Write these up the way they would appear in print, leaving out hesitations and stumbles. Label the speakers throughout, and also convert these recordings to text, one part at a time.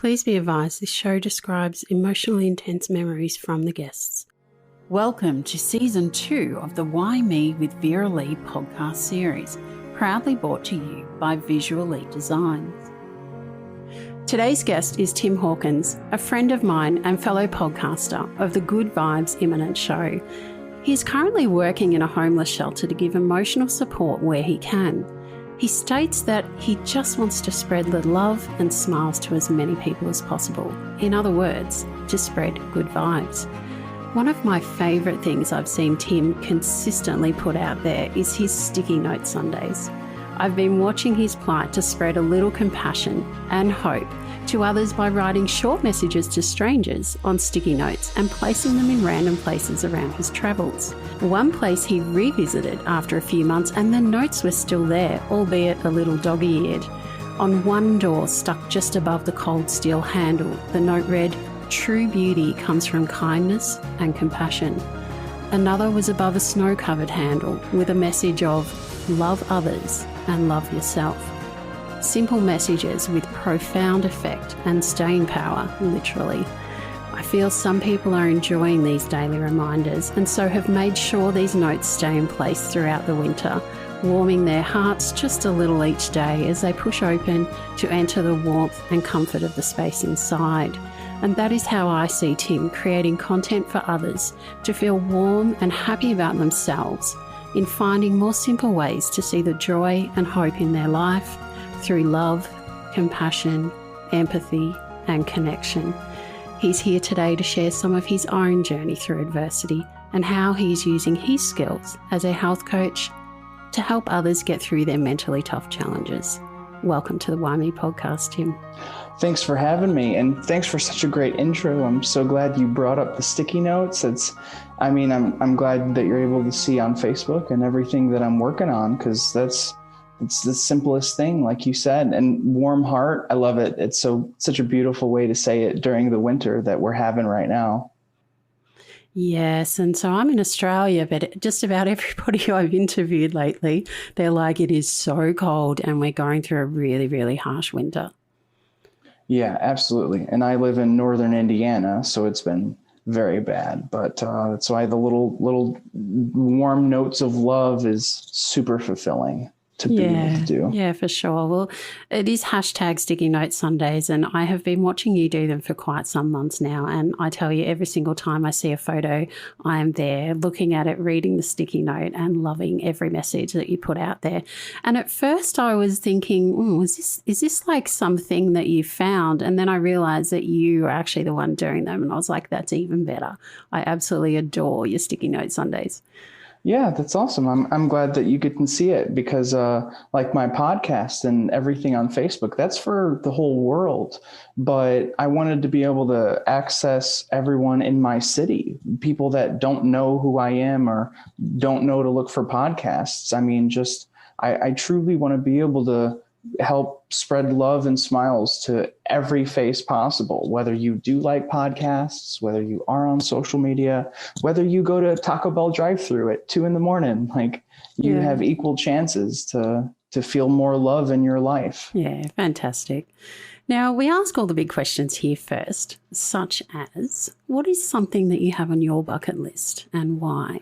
Speaker 1: Please be advised this show describes emotionally intense memories from the guests. Welcome to Season 2 of the Why Me with Vera-Lee podcast series, proudly brought to you by Visually Designs. Today's guest is Tim Hawkins, a friend of mine and fellow podcaster of the Good Vibes Imminent show. He is currently working in a homeless shelter to give emotional support where he can. He states that he just wants to spread the love and smiles to as many people as possible. In other words, to spread good vibes. One of my favourite things I've seen Tim consistently put out there is his sticky note Sundays. I've been watching his plight to spread a little compassion and hope to others by writing short messages to strangers on sticky notes and placing them in random places around his travels. One place he revisited after a few months and the notes were still there, albeit a little dog-eared. On one door stuck just above the cold steel handle, the note read, "True beauty comes from kindness and compassion." Another was above a snow-covered handle with a message of, "Love others and love yourself." Simple messages with profound effect and staying power, literally. I feel some people are enjoying these daily reminders and so have made sure these notes stay in place throughout the winter, warming their hearts just a little each day as they push open to enter the warmth and comfort of the space inside. And that is how I see Tim creating content for others to feel warm and happy about themselves in finding more simple ways to see the joy and hope in their life through love, compassion, empathy, and connection. He's here today to share some of his own journey through adversity and how he's using his skills as a health coach to help others get through their mentally tough challenges. Welcome to the WhyMe podcast, Tim.
Speaker 2: Thanks for having me, and thanks for such a great intro. I'm so glad you brought up the sticky notes. I'm glad that you're able to see on Facebook and everything that I'm working on, because it's the simplest thing, like you said, and warm heart. I love it. It's such a beautiful way to say it during the winter that we're having right now.
Speaker 1: Yes, and so I'm in Australia, but just about everybody who I've interviewed lately, they're like, it is so cold and we're going through a really, really harsh winter.
Speaker 2: Yeah, absolutely. And I live in northern Indiana, so it's been very bad. But that's why the little warm notes of love is super fulfilling to be able to do.
Speaker 1: Yeah, for sure. Well, it is hashtag Sticky Note Sundays, and I have been watching you do them for quite some months now. And I tell you, every single time I see a photo, I am there looking at it, reading the sticky note and loving every message that you put out there. And at first I was thinking, is this like something that you found? And then I realized that you are actually the one doing them. And I was like, that's even better. I absolutely adore your Sticky Note Sundays.
Speaker 2: Yeah, that's awesome. I'm glad that you get to see it, because like my podcast and everything on Facebook, that's for the whole world. But I wanted to be able to access everyone in my city, people that don't know who I am or don't know to look for podcasts. I truly want to be able to help spread love and smiles to every face possible, whether you do like podcasts, whether you are on social media, whether you go to Taco Bell drive-thru at 2 a.m, like you have equal chances to feel more love in your life.
Speaker 1: Yeah, fantastic. Now, we ask all the big questions here first, such as, what is something that you have on your bucket list and why?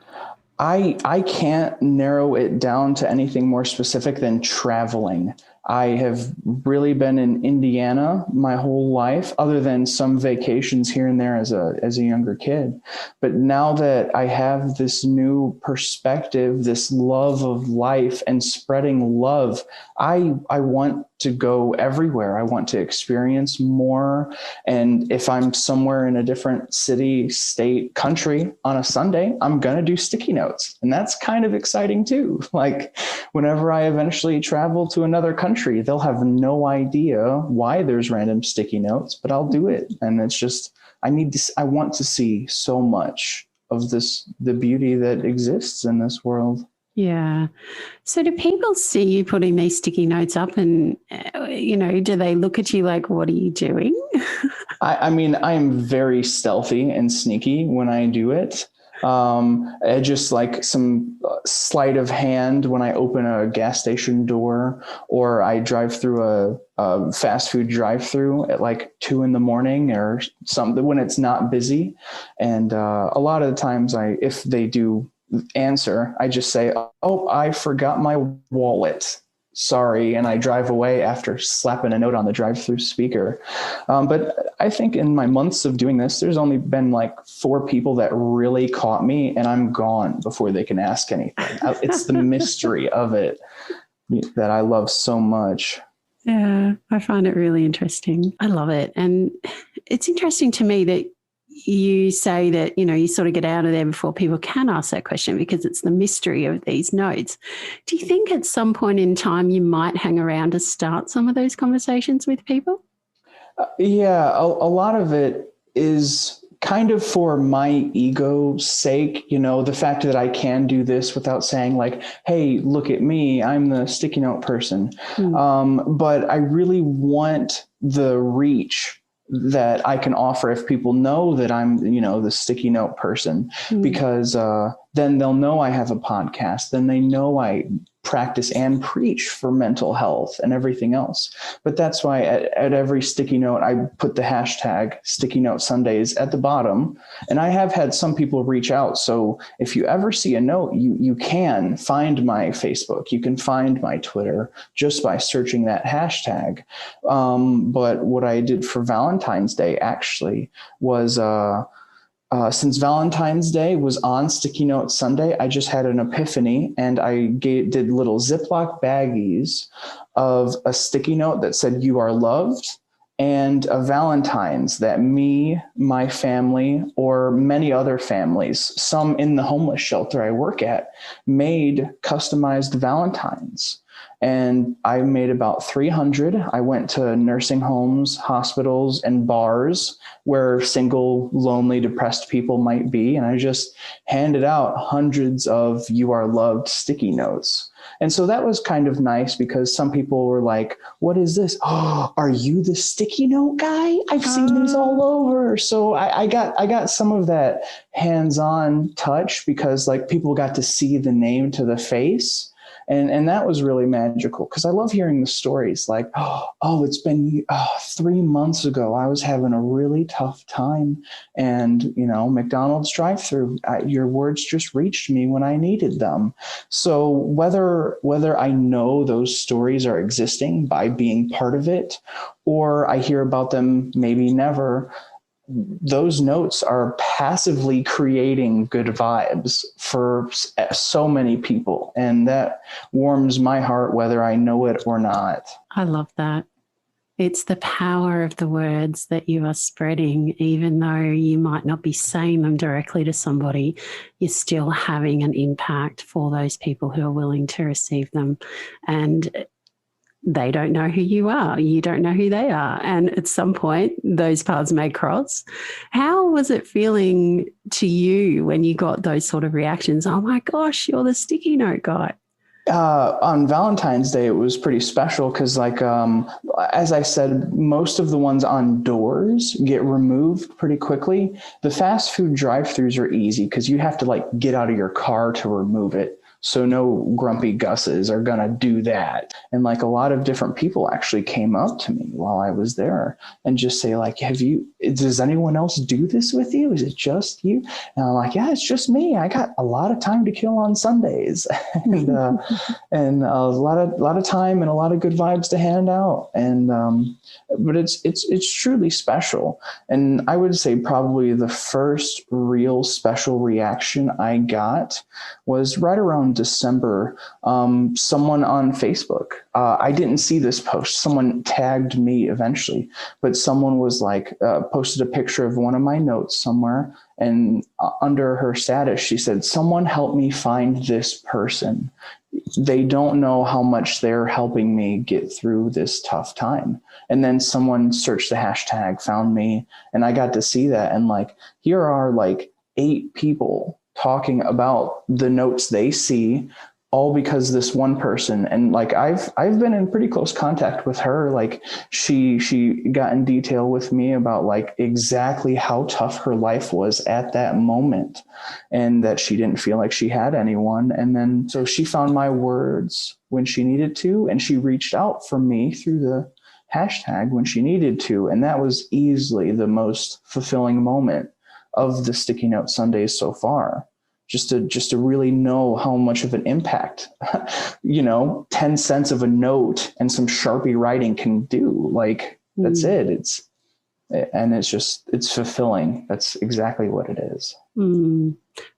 Speaker 2: I can't narrow it down to anything more specific than traveling. I have really been in Indiana my whole life, other than some vacations here and there as a younger kid. But now that I have this new perspective, this love of life and spreading love, I want to go everywhere. I want to experience more. And if I'm somewhere in a different city, state, country on a Sunday, I'm going to do sticky notes. And that's kind of exciting too. Like whenever I eventually travel to another country, they'll have no idea why there's random sticky notes, but I'll do it. And it's just, I want to see so much of the beauty that exists in this world.
Speaker 1: Yeah. So do people see you putting these sticky notes up and, do they look at you like, what are you doing?
Speaker 2: I am very stealthy and sneaky when I do it. Just like some sleight of hand when I open a gas station door, or I drive through a fast food drive-through at like 2 a.m. or something when it's not busy. And a lot of the times if they do answer, I just say, "Oh, I forgot my wallet. Sorry," and I drive away after slapping a note on the drive-through speaker. But I think in my months of doing this, there's only been like 4 people that really caught me, and I'm gone before they can ask anything. It's the mystery of it that I love so much.
Speaker 1: Yeah, I find it really interesting. I love it. And it's interesting to me that you say that, you sort of get out of there before people can ask that question because it's the mystery of these notes. Do you think at some point in time you might hang around to start some of those conversations with people?
Speaker 2: Yeah, a lot of it is kind of for my ego's sake, the fact that I can do this without saying like, "Hey, look at me, I'm the sticky note person." But I really want the reach that I can offer if people know that I'm, the sticky note person, because then they'll know I have a podcast. Then they know I practice and preach for mental health and everything else. But that's why at every sticky note, I put the hashtag Sticky Note Sundays at the bottom. And I have had some people reach out. So if you ever see a note, you can find my Facebook. You can find my Twitter just by searching that hashtag. But what I did for Valentine's Day actually was since Valentine's Day was on Sticky Note Sunday, I just had an epiphany, and I did little Ziploc baggies of a sticky note that said "You are loved," and a Valentine's that me, my family, or many other families, some in the homeless shelter I work at, made customized Valentines. And I made about 300. I went to nursing homes, hospitals, and bars where single, lonely, depressed people might be. And I just handed out hundreds of "You are loved" sticky notes. And so that was kind of nice because some people were like, "What is this? Oh, are you the sticky note guy? I've seen these all over." So I got some of that hands-on touch because like people got to see the name to the face. And that was really magical because I love hearing the stories like, "Oh, it's been 3 months ago. I was having a really tough time. And, McDonald's drive-through, your words just reached me when I needed them." So whether I know those stories are existing by being part of it, or I hear about them maybe never, those notes are passively creating good vibes for so many people. And that warms my heart, whether I know it or not.
Speaker 1: I love that. It's the power of the words that you are spreading, even though you might not be saying them directly to somebody, you're still having an impact for those people who are willing to receive them. And they don't know who you are. You don't know who they are. And at some point, those paths may cross. How was it feeling to you when you got those sort of reactions? "Oh my gosh, you're the sticky note guy."
Speaker 2: On Valentine's Day, it was pretty special because, like, as I said, most of the ones on doors get removed pretty quickly. The fast food drive-thrus are easy because you have to like get out of your car to remove it. So no grumpy Gus's are going to do that. And like a lot of different people actually came up to me while I was there and just say like, does anyone else do this with you? Is it just you? And I'm like, "Yeah, it's just me. I got a lot of time to kill on Sundays." and a lot of time and a lot of good vibes to hand out. And, but it's truly special. And I would say probably the first real special reaction I got was right around December. Someone on Facebook, I didn't see this post. Someone tagged me eventually, but someone was like, posted a picture of one of my notes somewhere. And under her status, she said, "Someone help me find this person. They don't know how much they're helping me get through this tough time." And then someone searched the hashtag, found me, and I got to see that. And like, here are like 8 people talking about the notes they see all because this one person. And like, I've been in pretty close contact with her. Like she got in detail with me about like exactly how tough her life was at that moment, and that she didn't feel like she had anyone. And then, so she found my words when she needed to, and she reached out for me through the hashtag when she needed to. And that was easily the most fulfilling moment of the Sticky Note Sundays so far. Just to really know how much of an impact, 10 cents of a note and some Sharpie writing can do. Like, that's it. It's fulfilling. That's exactly what it is.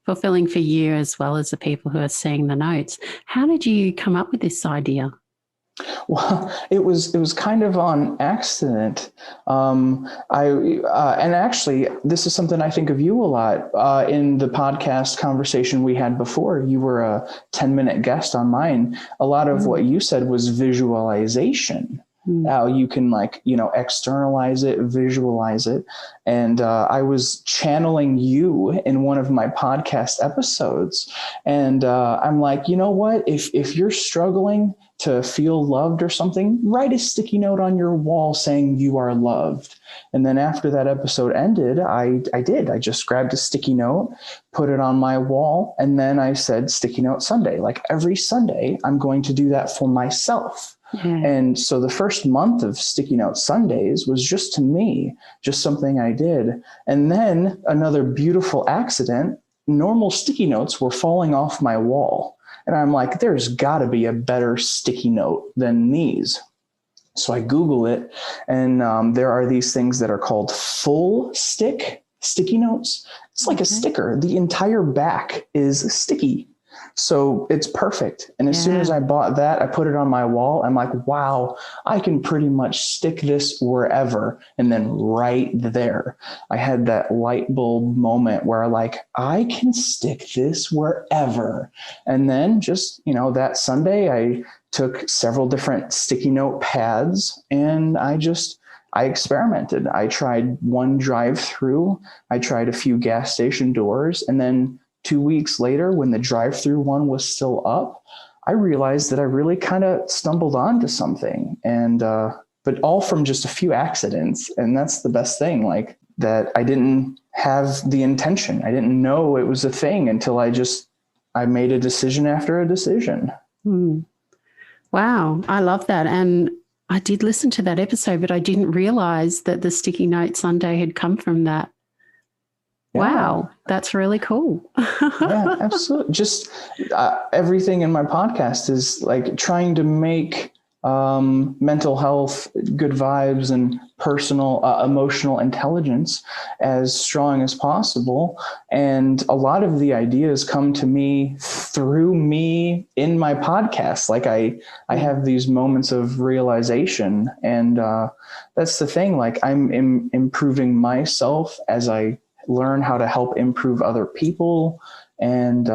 Speaker 1: Fulfilling for you as well as the people who are seeing the notes. How did you come up with this idea?
Speaker 2: Well, it was kind of on accident. And actually, this is something I think of you a lot. In the podcast conversation we had before, you were a 10-minute guest on mine. A lot of what you said was visualization. How you can externalize it, visualize it. And I was channeling you in one of my podcast episodes. And I'm like, you know what? If you're struggling to feel loved or something, write a sticky note on your wall saying you are loved. And then after that episode ended, I just grabbed a sticky note, put it on my wall. And then I said, Sticky Note Sunday, like every Sunday, I'm going to do that for myself. Yeah. And so the first month of Sticky Note Sundays was just to me, just something I did. And then another beautiful accident, normal sticky notes were falling off my wall. And I'm like, there's got to be a better sticky note than these. So I Google it, and there are these things that are called full sticky notes. It's like a sticker. The entire back is sticky. So it's perfect. And as soon as I bought that, I put it on my wall. I'm like, wow, I can pretty much stick this wherever. And then right there, I had that light bulb moment where I can stick this wherever. And then just, that Sunday, I took several different sticky note pads, and I experimented. I tried one drive-through. I tried a few gas station doors, and then 2 weeks later, when the drive-through one was still up, I realized that I really kind of stumbled onto something, and but all from just a few accidents. And that's the best thing, like that I didn't have the intention. I didn't know it was a thing until I made a decision after a decision.
Speaker 1: Wow, I love that. And I did listen to that episode, but I didn't realize that the Sticky Note Sunday had come from that. Yeah. Wow, that's really cool.
Speaker 2: Yeah, absolutely. Just everything in my podcast is like trying to make mental health, good vibes, and personal emotional intelligence as strong as possible. And a lot of the ideas come to me through me in my podcast. Like I have these moments of realization, and that's the thing. Like I'm improving myself as I learn how to help improve other people. And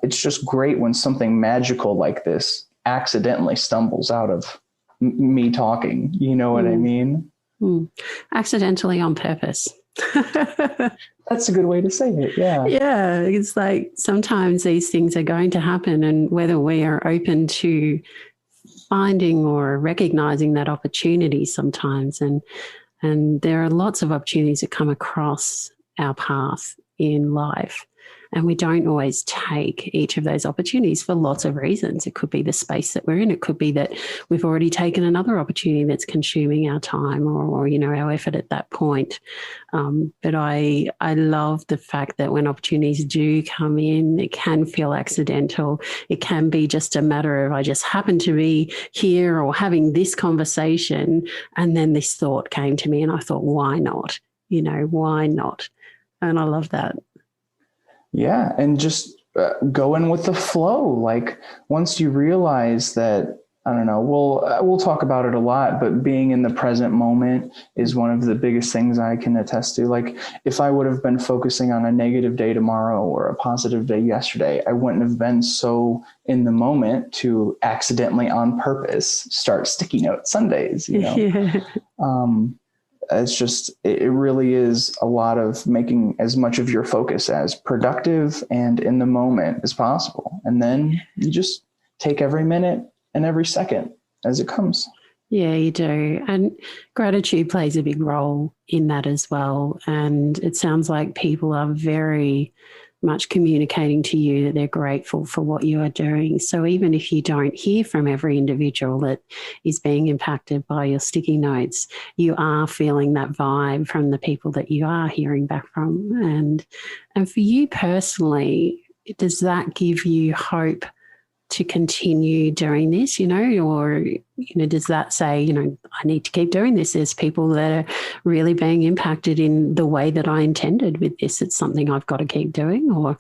Speaker 2: it's just great when something magical like this accidentally stumbles out of me talking. You know what I mean?
Speaker 1: Accidentally on purpose.
Speaker 2: That's a good way to say it. Yeah.
Speaker 1: Yeah. It's like sometimes these things are going to happen, and whether we are open to finding or recognizing that opportunity sometimes. And there are lots of opportunities that come across our path in life, and we don't always take each of those opportunities for lots of reasons. It could be the space that we're in. It could be that we've already taken another opportunity that's consuming our time or our effort at that point. But I love the fact that when opportunities do come in, it can feel accidental. It can be just a matter of I just happen to be here or having this conversation, and then this thought came to me, and I thought, why not? Why not? And I love that.
Speaker 2: Yeah. And just going with the flow. Like once you realize that, I don't know, we'll talk about it a lot, but being in the present moment is one of the biggest things I can attest to. Like if I would have been focusing on a negative day tomorrow or a positive day yesterday, I wouldn't have been so in the moment to accidentally on purpose start Sticky Note Sundays, Yeah. It's just, it really is a lot of making as much of your focus as productive and in the moment as possible. And then you just take every minute and every second as it comes.
Speaker 1: Yeah, you do. And gratitude plays a big role in that as well. And it sounds like people are very much communicating to you that they're grateful for what you are doing. So even if you don't hear from every individual that is being impacted by your sticky notes, you are feeling that vibe from the people that you are hearing back from. And for you personally, does that give you hope to continue doing this, or, does that say, I need to keep doing this? There's people that are really being impacted in the way that I intended with this. It's something I've got to keep doing, or,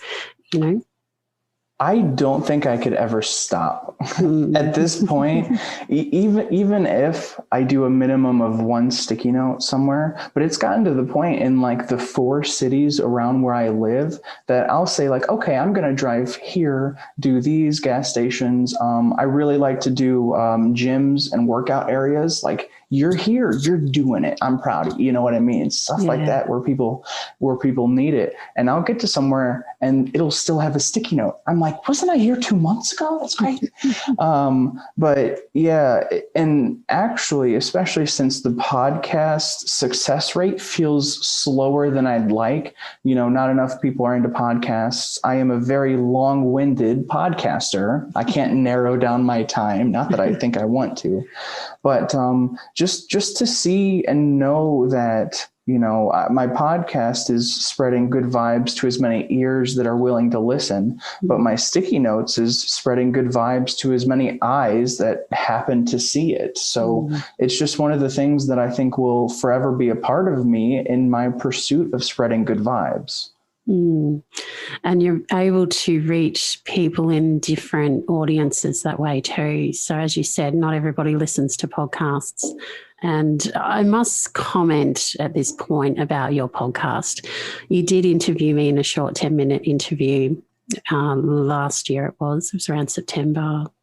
Speaker 2: I don't think I could ever stop at this point, even if I do a minimum of one sticky note somewhere. But it's gotten to the point in like the 4 cities around where I live that I'll say like, okay, I'm going to drive here, do these gas stations. I really like to do gyms and workout areas. Like, you're here, you're doing it. I'm proud of you. You know what I mean? Stuff like that where people need it. And I'll get to somewhere and it'll still have a sticky note. I'm like, wasn't I here 2 months ago? That's great. But yeah, and actually, especially since the podcast success rate feels slower than I'd like, not enough people are into podcasts. I am a very long-winded podcaster. I can't narrow down my time. Not that I think I want to, but just to see and know that, my podcast is spreading good vibes to as many ears that are willing to listen, but my sticky notes is spreading good vibes to as many eyes that happen to see it. So it's just one of the things that I think will forever be a part of me in my pursuit of spreading good vibes.
Speaker 1: And you're able to reach people in different audiences that way too. So as you said, not everybody listens to podcasts. And I must comment at this point about your podcast. You did interview me in a short 10-minute interview last year. It was around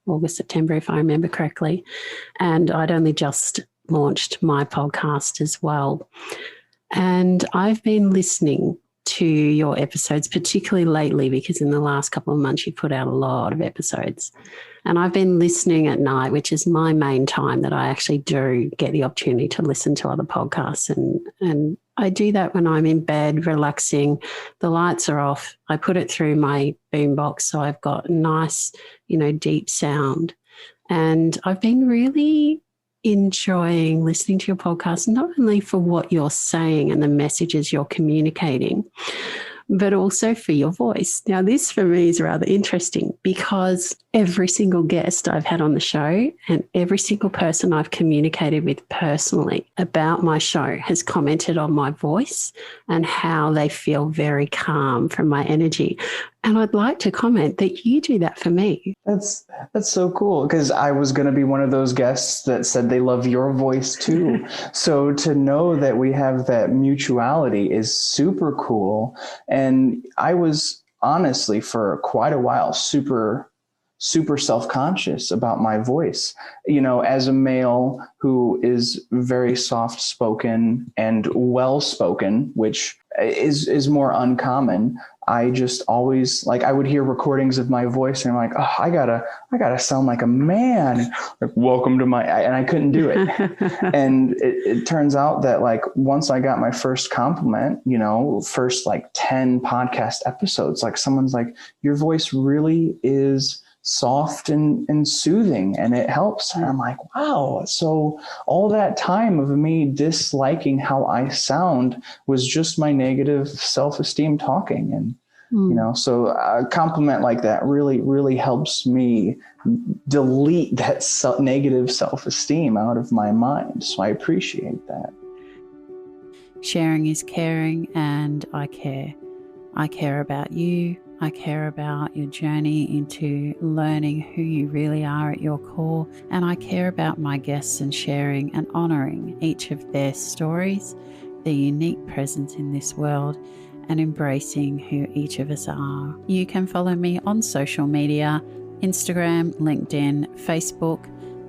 Speaker 1: August, September, if I remember correctly. And I'd only just launched my podcast as well. And I've been listening to your episodes, particularly lately, because in the last couple of months you put out a lot of episodes. And I've been listening at night, which is my main time that I actually do get the opportunity to listen to other podcasts. And I do that when I'm in bed, relaxing. The lights are off. I put it through my boombox, so I've got nice, deep sound. And I've been really enjoying listening to your podcast, not only for what you're saying and the messages you're communicating, but also for your voice. Now, this for me is rather interesting because every single guest I've had on the show and every single person I've communicated with personally about my show has commented on my voice and how they feel very calm from my energy. And I'd like to comment that you do that for me.
Speaker 2: That's so cool, because I was going to be one of those guests that said they love your voice too. So to know that we have that mutuality is super cool. And I was honestly for quite a while super self-conscious about my voice, as a male who is very soft-spoken and well-spoken, which is more uncommon. I just always I would hear recordings of my voice and I'm like, oh, I gotta sound like a man, like, welcome to and I couldn't do it. And it turns out that once I got my first compliment, first 10 podcast episodes, someone's like, your voice really is soft and soothing and it helps. And I'm like, wow. So all that time of me disliking how I sound was just my negative self-esteem talking. And, so a compliment like that really, really helps me delete that negative self-esteem out of my mind. So I appreciate that.
Speaker 1: Sharing is caring, and I care. I care about you. I care about your journey into learning who you really are at your core. And I care about my guests and sharing and honouring each of their stories, their unique presence in this world, and embracing who each of us are. You can follow me on social media, Instagram, LinkedIn, Facebook,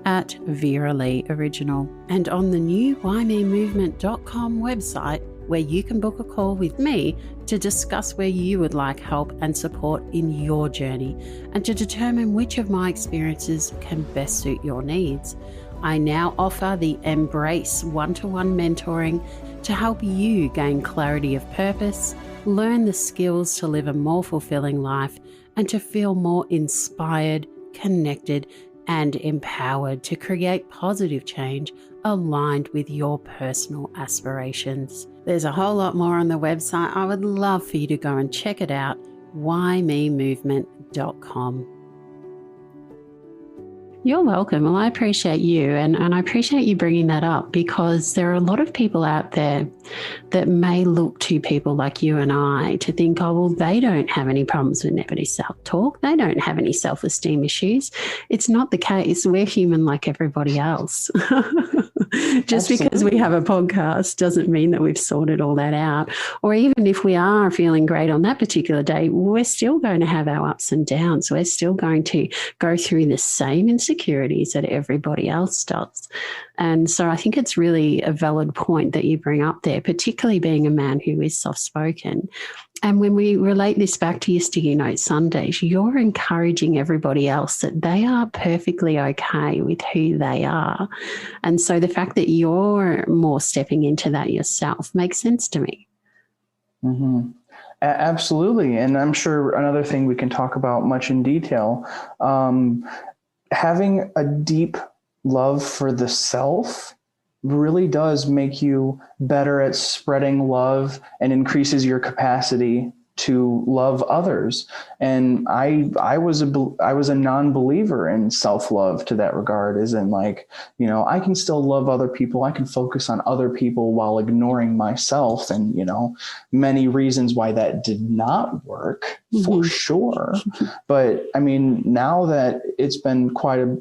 Speaker 1: at Vera-Lee Original, and on the new WhyMeMovement.com website, where you can book a call with me to discuss where you would like help and support in your journey and to determine which of my experiences can best suit your needs. I now offer the Embrace one-to-one mentoring to help you gain clarity of purpose, learn the skills to live a more fulfilling life, and to feel more inspired, connected, and empowered to create positive change aligned with your personal aspirations. There's a whole lot more on the website. I would love for you to go and check it out, WhyMeMovement.com. You're welcome. Well, I appreciate you, and I appreciate you bringing that up, because there are a lot of people out there that may look to people like you and I to think, oh, well, they don't have any problems with negative self-talk. They don't have any self-esteem issues. It's not the case. We're human like everybody else. Just
Speaker 2: Absolutely.
Speaker 1: because we have a podcast doesn't mean that we've sorted all that out. Or even if we are feeling great on that particular day, we're still going to have our ups and downs. We're still going to go through the same insecurities that everybody else does. And so I think it's really a valid point that you bring up there, particularly being a man who is soft-spoken. And when we relate this back to your Sticky Note Sundays, you're encouraging everybody else that they are perfectly okay with who they are. And so the fact that you're more stepping into that yourself makes sense to me.
Speaker 2: Mm-hmm. Absolutely. And I'm sure another thing we can talk about much in detail, having a deep love for the self really does make you better at spreading love and increases your capacity to love others. And I was a non-believer in self-love to that regard, as in, like, you know, I can still love other people. I can focus on other people while ignoring myself. And, you know, many reasons why that did not work for sure. But I mean, now that it's been quite a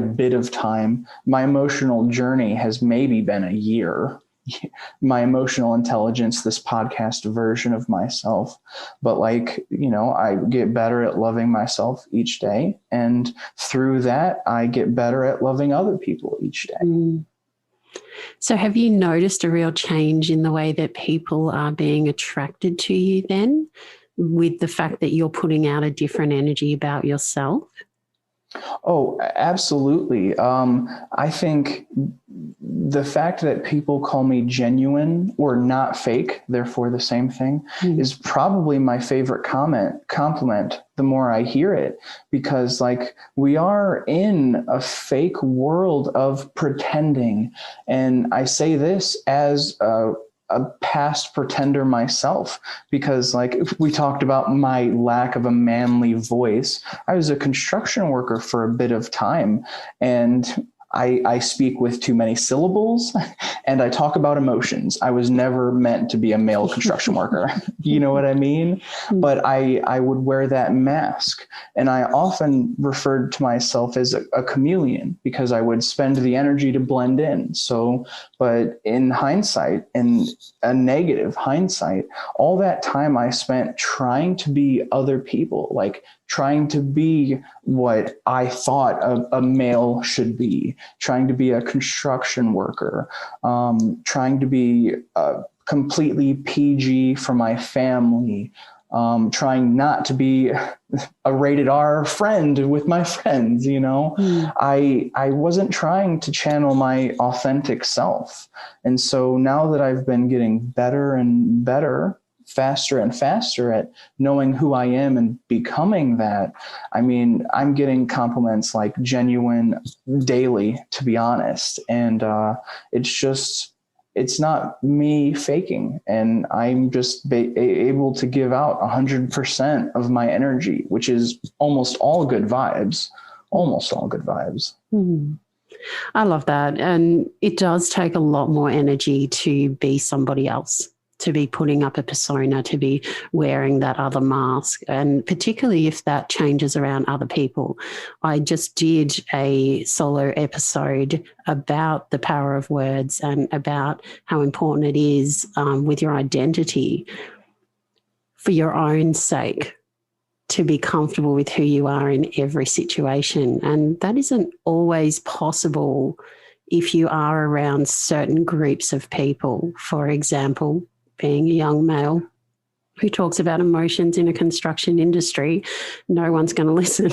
Speaker 2: bit of time, my emotional journey has maybe been a year. My emotional intelligence, this podcast version of myself. But, like, you know, I get better at loving myself each day. And through that, I get better at loving other people each day.
Speaker 1: So have you noticed a real change in the way that people are being attracted to you then, with the fact that you're putting out a different energy about yourself?
Speaker 2: Oh, absolutely. I think the fact that people call me genuine or not fake, therefore the same thing, is probably my favorite compliment the more I hear it, because, like, we are in a fake world of pretending. And I say this as a past pretender myself, because, like, we talked about my lack of a manly voice. I was a construction worker for a bit of time, and I speak with too many syllables and I talk about emotions. I was never meant to be a male construction worker. You know what I mean? But I would wear that mask, and I often referred to myself as a chameleon, because I would spend the energy to blend in. So, but in hindsight, in a negative hindsight, all that time I spent trying to be other people, like trying to be what I thought a male should be, trying to be a construction worker, trying to be completely PG for my family, trying not to be a rated R friend with my friends, you know. I wasn't trying to channel my authentic self. And so now that I've been getting better and better, faster and faster at knowing who I am and becoming that, I mean, I'm getting compliments like genuine daily, to be honest. And it's not me faking, and I'm just able to give out 100% of my energy, which is almost all good vibes.
Speaker 1: I love that. And it does take a lot more energy to be somebody else, to be putting up a persona, to be wearing that other mask, and particularly if that changes around other people. I just did a solo episode about the power of words and about how important it is with your identity for your own sake, to be comfortable with who you are in every situation. And that isn't always possible if you are around certain groups of people. For example, being a young male who talks about emotions in a construction industry, no one's going to listen.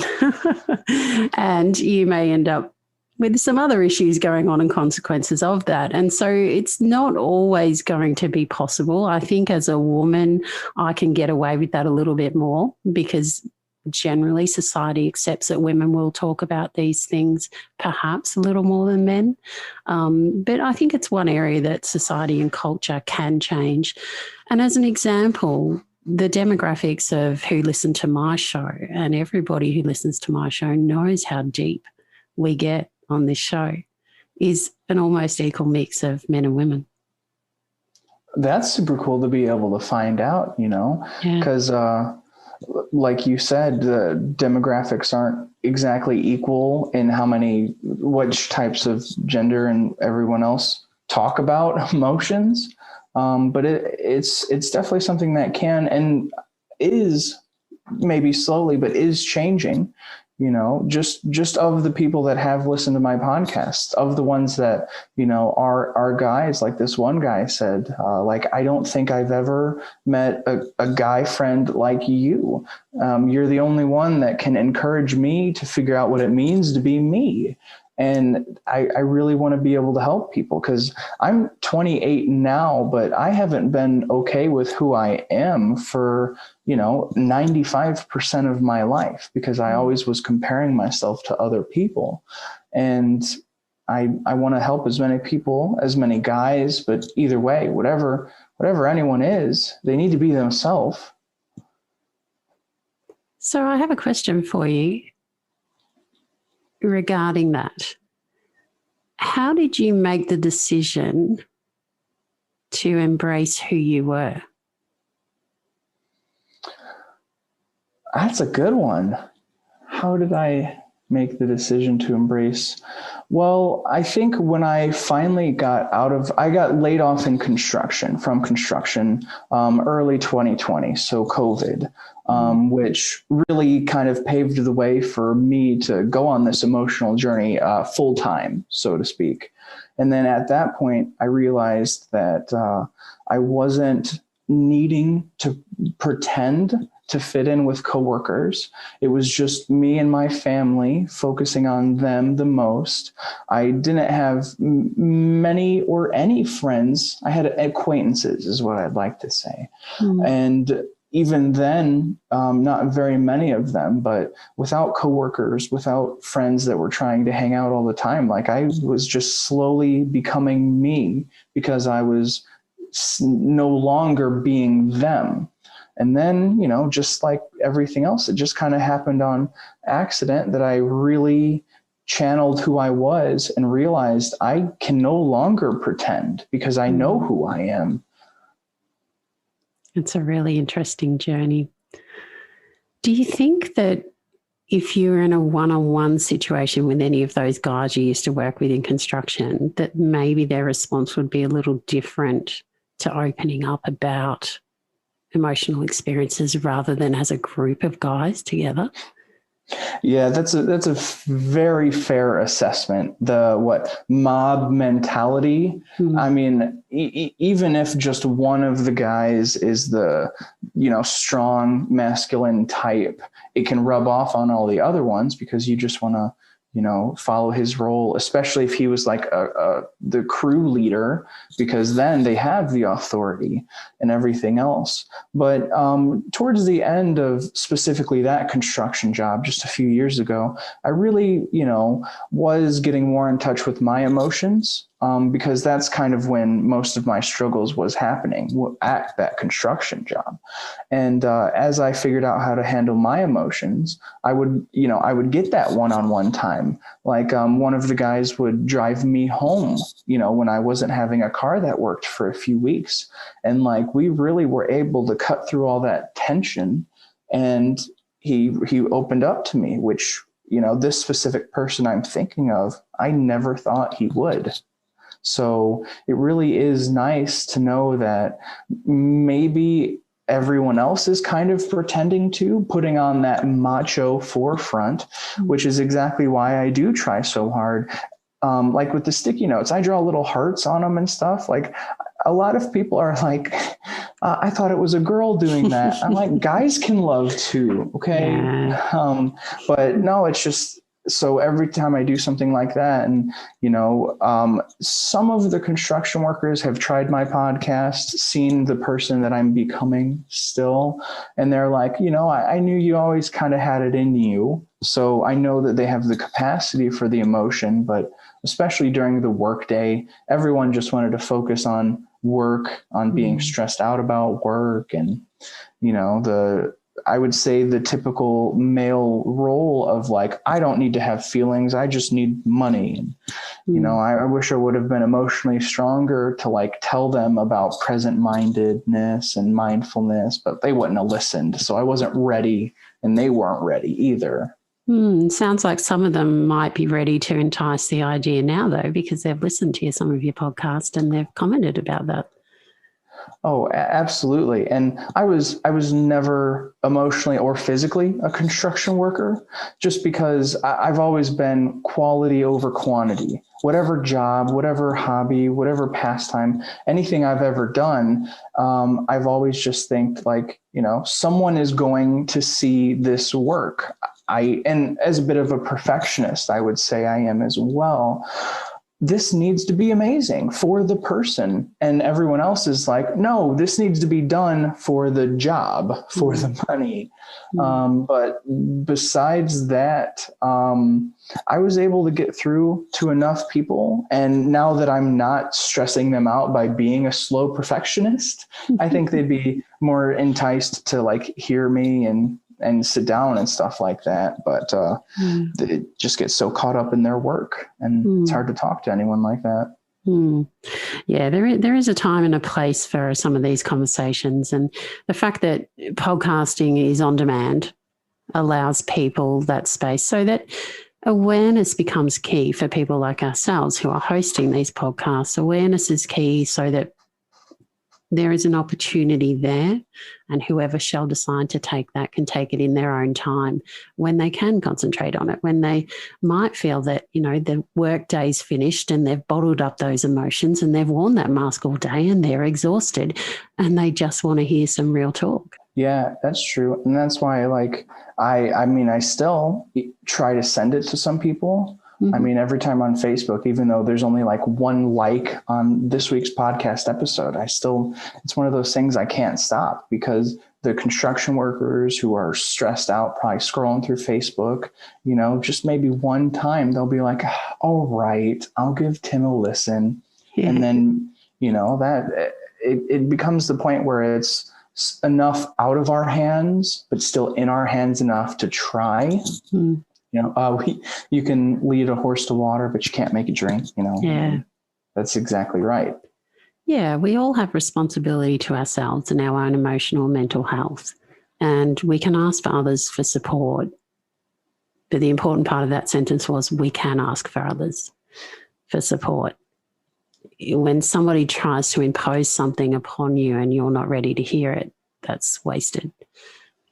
Speaker 1: And you may end up with some other issues going on and consequences of that. And so it's not always going to be possible. I think as a woman, I can get away with that a little bit more because generally society accepts that women will talk about these things perhaps a little more than men. But I think it's one area that society and culture can change. And as an example, the demographics of who listen to my show, and everybody who listens to my show knows how deep we get on this show, is an almost equal mix of men and women.
Speaker 2: That's super cool to be able to find out, because like you said, the demographics aren't exactly equal in which types of gender and everyone else talk about emotions. But it's definitely something that can and is maybe slowly, but is changing. Just of the people that have listened to my podcast, of the ones that, are guys, like this one guy said, I don't think I've ever met a guy friend like you. You're the only one that can encourage me to figure out what it means to be me. And I really want to be able to help people because I'm 28 now, but I haven't been okay with who I am for, 95% of my life because I always was comparing myself to other people. And I want to help as many people, as many guys, but either way, whatever anyone is, they need to be themselves.
Speaker 1: So I have a question for you regarding that. How did you make the decision to embrace who you were?
Speaker 2: That's a good one. How did I make the decision to embrace? Well, I think when I finally I got laid off from construction, early 2020. So COVID, which really kind of paved the way for me to go on this emotional journey, full time, so to speak. And then at that point, I realized that, I wasn't needing to pretend to fit in with coworkers. It was just me and my family, focusing on them the most. I didn't have many or any friends. I had acquaintances is what I'd like to say. And even then, not very many of them, but without coworkers, without friends that were trying to hang out all the time, I was just slowly becoming me because I was no longer being them. And then, just like everything else, it just kind of happened on accident that I really channeled who I was and realized I can no longer pretend because I know who I am.
Speaker 1: It's a really interesting journey. Do you think that if you're in a one-on-one situation with any of those guys you used to work with in construction, that maybe their response would be a little different to opening up about emotional experiences rather than as a group of guys together?
Speaker 2: Yeah, that's a very fair assessment. The mob mentality. I mean, even if just one of the guys is the, strong masculine type, it can rub off on all the other ones because you just want to, follow his role, especially if he was like the crew leader, because then they have the authority and everything else. But towards the end of specifically that construction job just a few years ago, I really, was getting more in touch with my emotions. Because that's kind of when most of my struggles was happening at that construction job. And as I figured out how to handle my emotions, I would get that one-on-one time. One of the guys would drive me home, when I wasn't having a car that worked for a few weeks. And we really were able to cut through all that tension. And he opened up to me, which, this specific person I'm thinking of, I never thought he would. So it really is nice to know that maybe everyone else is kind of pretending to, putting on that macho forefront, which is exactly why I do try so hard. Like with the sticky notes, I draw little hearts on them and stuff. Like a lot of people are like, I thought it was a girl doing that. I'm like, guys can love too. Okay.
Speaker 1: Yeah.
Speaker 2: But no, it's just, so every time I do something like that, and, some of the construction workers have tried my podcast, seen the person that I'm becoming still. And they're like, I knew you always kind of had it in you. So I know that they have the capacity for the emotion, but especially during the workday, everyone just wanted to focus on work, on being stressed out about work. And, I would say the typical male role of like, I don't need to have feelings. I just need money. And, I wish I would have been emotionally stronger to like tell them about present mindedness and mindfulness, but they wouldn't have listened. So I wasn't ready and they weren't ready either.
Speaker 1: Sounds like some of them might be ready to entice the idea now, though, because they've listened to some of your podcast and they've commented about that.
Speaker 2: Oh, absolutely. And I was never emotionally or physically a construction worker, just because I've always been quality over quantity. Whatever job, whatever hobby, whatever pastime, anything I've ever done, I've always just think like, someone is going to see this work. And as a bit of a perfectionist, I would say I am as well. This needs to be amazing for the person. And everyone else is like, no, this needs to be done for the job, for the money. But besides that, I was able to get through to enough people. And now that I'm not stressing them out by being a slow perfectionist, I think they'd be more enticed to like hear me and sit down and stuff like that. But they just get so caught up in their work, and it's hard to talk to anyone like that.
Speaker 1: Yeah, there is a time and a place for some of these conversations. And the fact that podcasting is on demand allows people that space, so that awareness becomes key for people like ourselves who are hosting these podcasts. Awareness is key so that there is an opportunity there, and whoever shall decide to take that can take it in their own time, when they can concentrate on it, when they might feel that, the work day's finished and they've bottled up those emotions and they've worn that mask all day and they're exhausted and they just want to hear some real talk.
Speaker 2: Yeah, that's true. And that's why I still try to send it to some people. I mean, every time on Facebook, even though there's only like one like on this week's podcast episode, it's one of those things I can't stop, because the construction workers who are stressed out, probably scrolling through Facebook, just maybe one time they'll be like, all right, I'll give Tim a listen. Yeah. And then, that it becomes the point where it's enough out of our hands, but still in our hands enough to try. You can lead a horse to water, but you can't make it drink, Yeah, that's exactly right.
Speaker 1: Yeah, we all have responsibility to ourselves and our own emotional and mental health. And we can ask for others for support. But the important part of that sentence was, we can ask for others for support. When somebody tries to impose something upon you and you're not ready to hear it, that's wasted.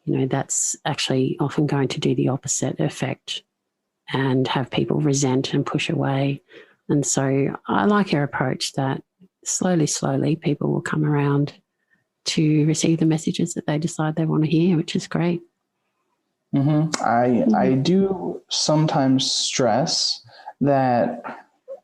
Speaker 1: That's actually often going to do the opposite effect and have people resent and push away. And so I like your approach that slowly, people will come around to receive the messages that they decide they want to hear, which is great.
Speaker 2: I do sometimes stress that,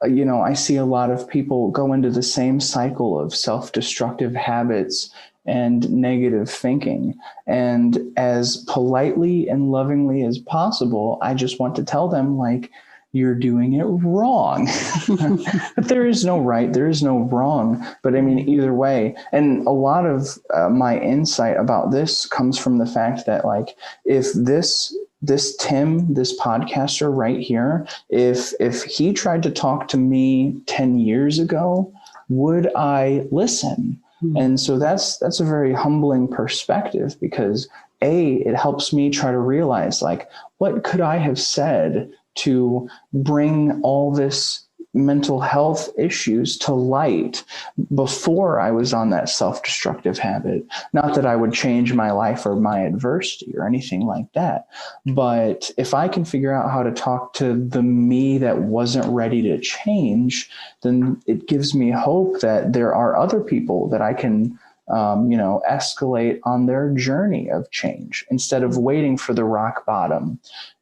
Speaker 2: I see a lot of people go into the same cycle of self-destructive habits and negative thinking. And as politely and lovingly as possible, I just want to tell them, like, you're doing it wrong. But there is no right, there is no wrong. But I mean, either way. And a lot of my insight about this comes from the fact that, like, if this Tim, this podcaster right here, if he tried to talk to me 10 years ago, would I listen? And so that's a very humbling perspective, because it helps me try to realize, like, what could I have said to bring all this mental health issues to light before I was on that self-destructive habit. Not that I would change my life or my adversity or anything like that. But if I can figure out how to talk to the me that wasn't ready to change, then it gives me hope that there are other people that I can escalate on their journey of change instead of waiting for the rock bottom.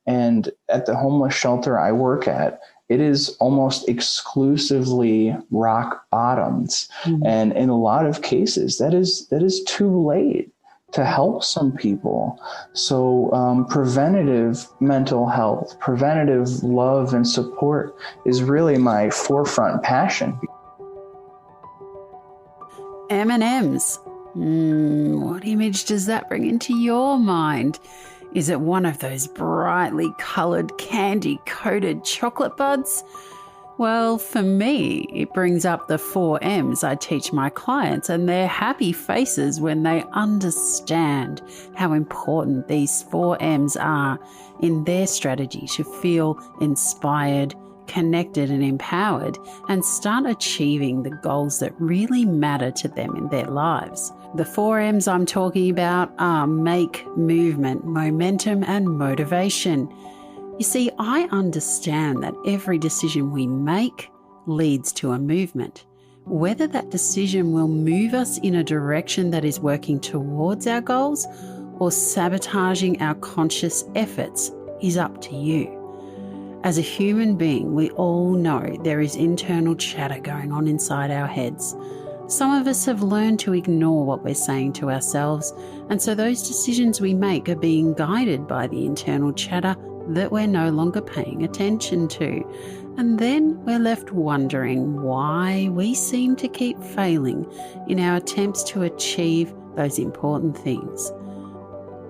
Speaker 2: And at the homeless shelter I work at, it is almost exclusively rock bottoms. Mm-hmm. And in a lot of cases, that is too late to help some people. So preventative mental health, preventative love and support is really my forefront passion.
Speaker 1: M&Ms. What image does that bring into your mind? Is it one of those brightly coloured candy-coated chocolate buds? Well, for me, it brings up the 4 M's I teach my clients and their happy faces when they understand how important these 4 M's are in their strategy to feel inspired, connected and empowered and start achieving the goals that really matter to them in their lives. The 4 M's I'm talking about are make, movement, momentum and motivation. You see, I understand that every decision we make leads to a movement. Whether that decision will move us in a direction that is working towards our goals or sabotaging our conscious efforts is up to you. As a human being, we all know there is internal chatter going on inside our heads. Some of us have learned to ignore what we're saying to ourselves, and so those decisions we make are being guided by the internal chatter that we're no longer paying attention to. And then we're left wondering why we seem to keep failing in our attempts to achieve those important things.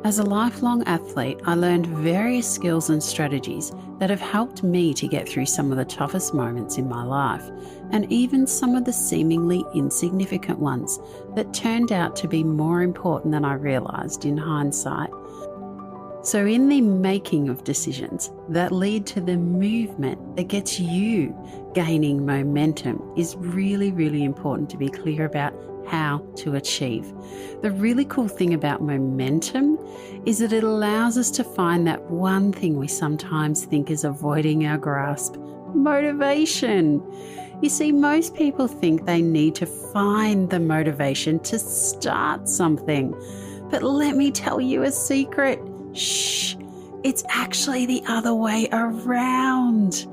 Speaker 1: As a lifelong athlete, I learned various skills and strategies that have helped me to get through some of the toughest moments in my life, and even some of the seemingly insignificant ones that turned out to be more important than I realised in hindsight. So in the making of decisions that lead to the movement that gets you gaining momentum is really, really important to be clear about how to achieve. The really cool thing about momentum is that it allows us to find that one thing we sometimes think is avoiding our grasp: motivation. You see, most people think they need to find the motivation to start something. But let me tell you a secret. Shh, it's actually the other way around.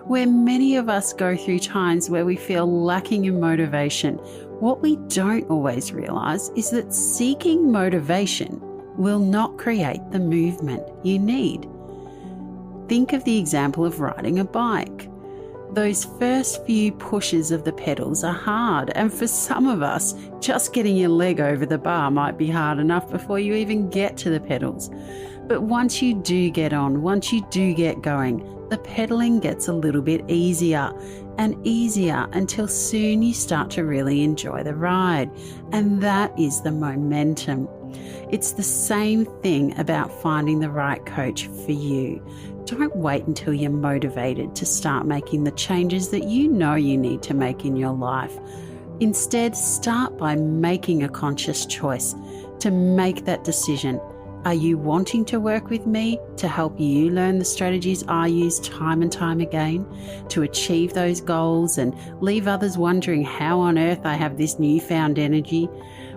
Speaker 1: Where many of us go through times where we feel lacking in motivation, what we don't always realise is that seeking motivation will not create the movement you need. Think of the example of riding a bike. Those first few pushes of the pedals are hard, and for some of us, just getting your leg over the bar might be hard enough before you even get to the pedals. But once you do get on, once you do get going, the pedaling gets a little bit easier and easier until soon you start to really enjoy the ride. And that is the momentum. It's the same thing about finding the right coach for you. Don't wait until you're motivated to start making the changes that you know you need to make in your life. Instead, start by making a conscious choice to make that decision. Are you wanting to work with me to help you learn the strategies I use time and time again to achieve those goals and leave others wondering how on earth I have this newfound energy,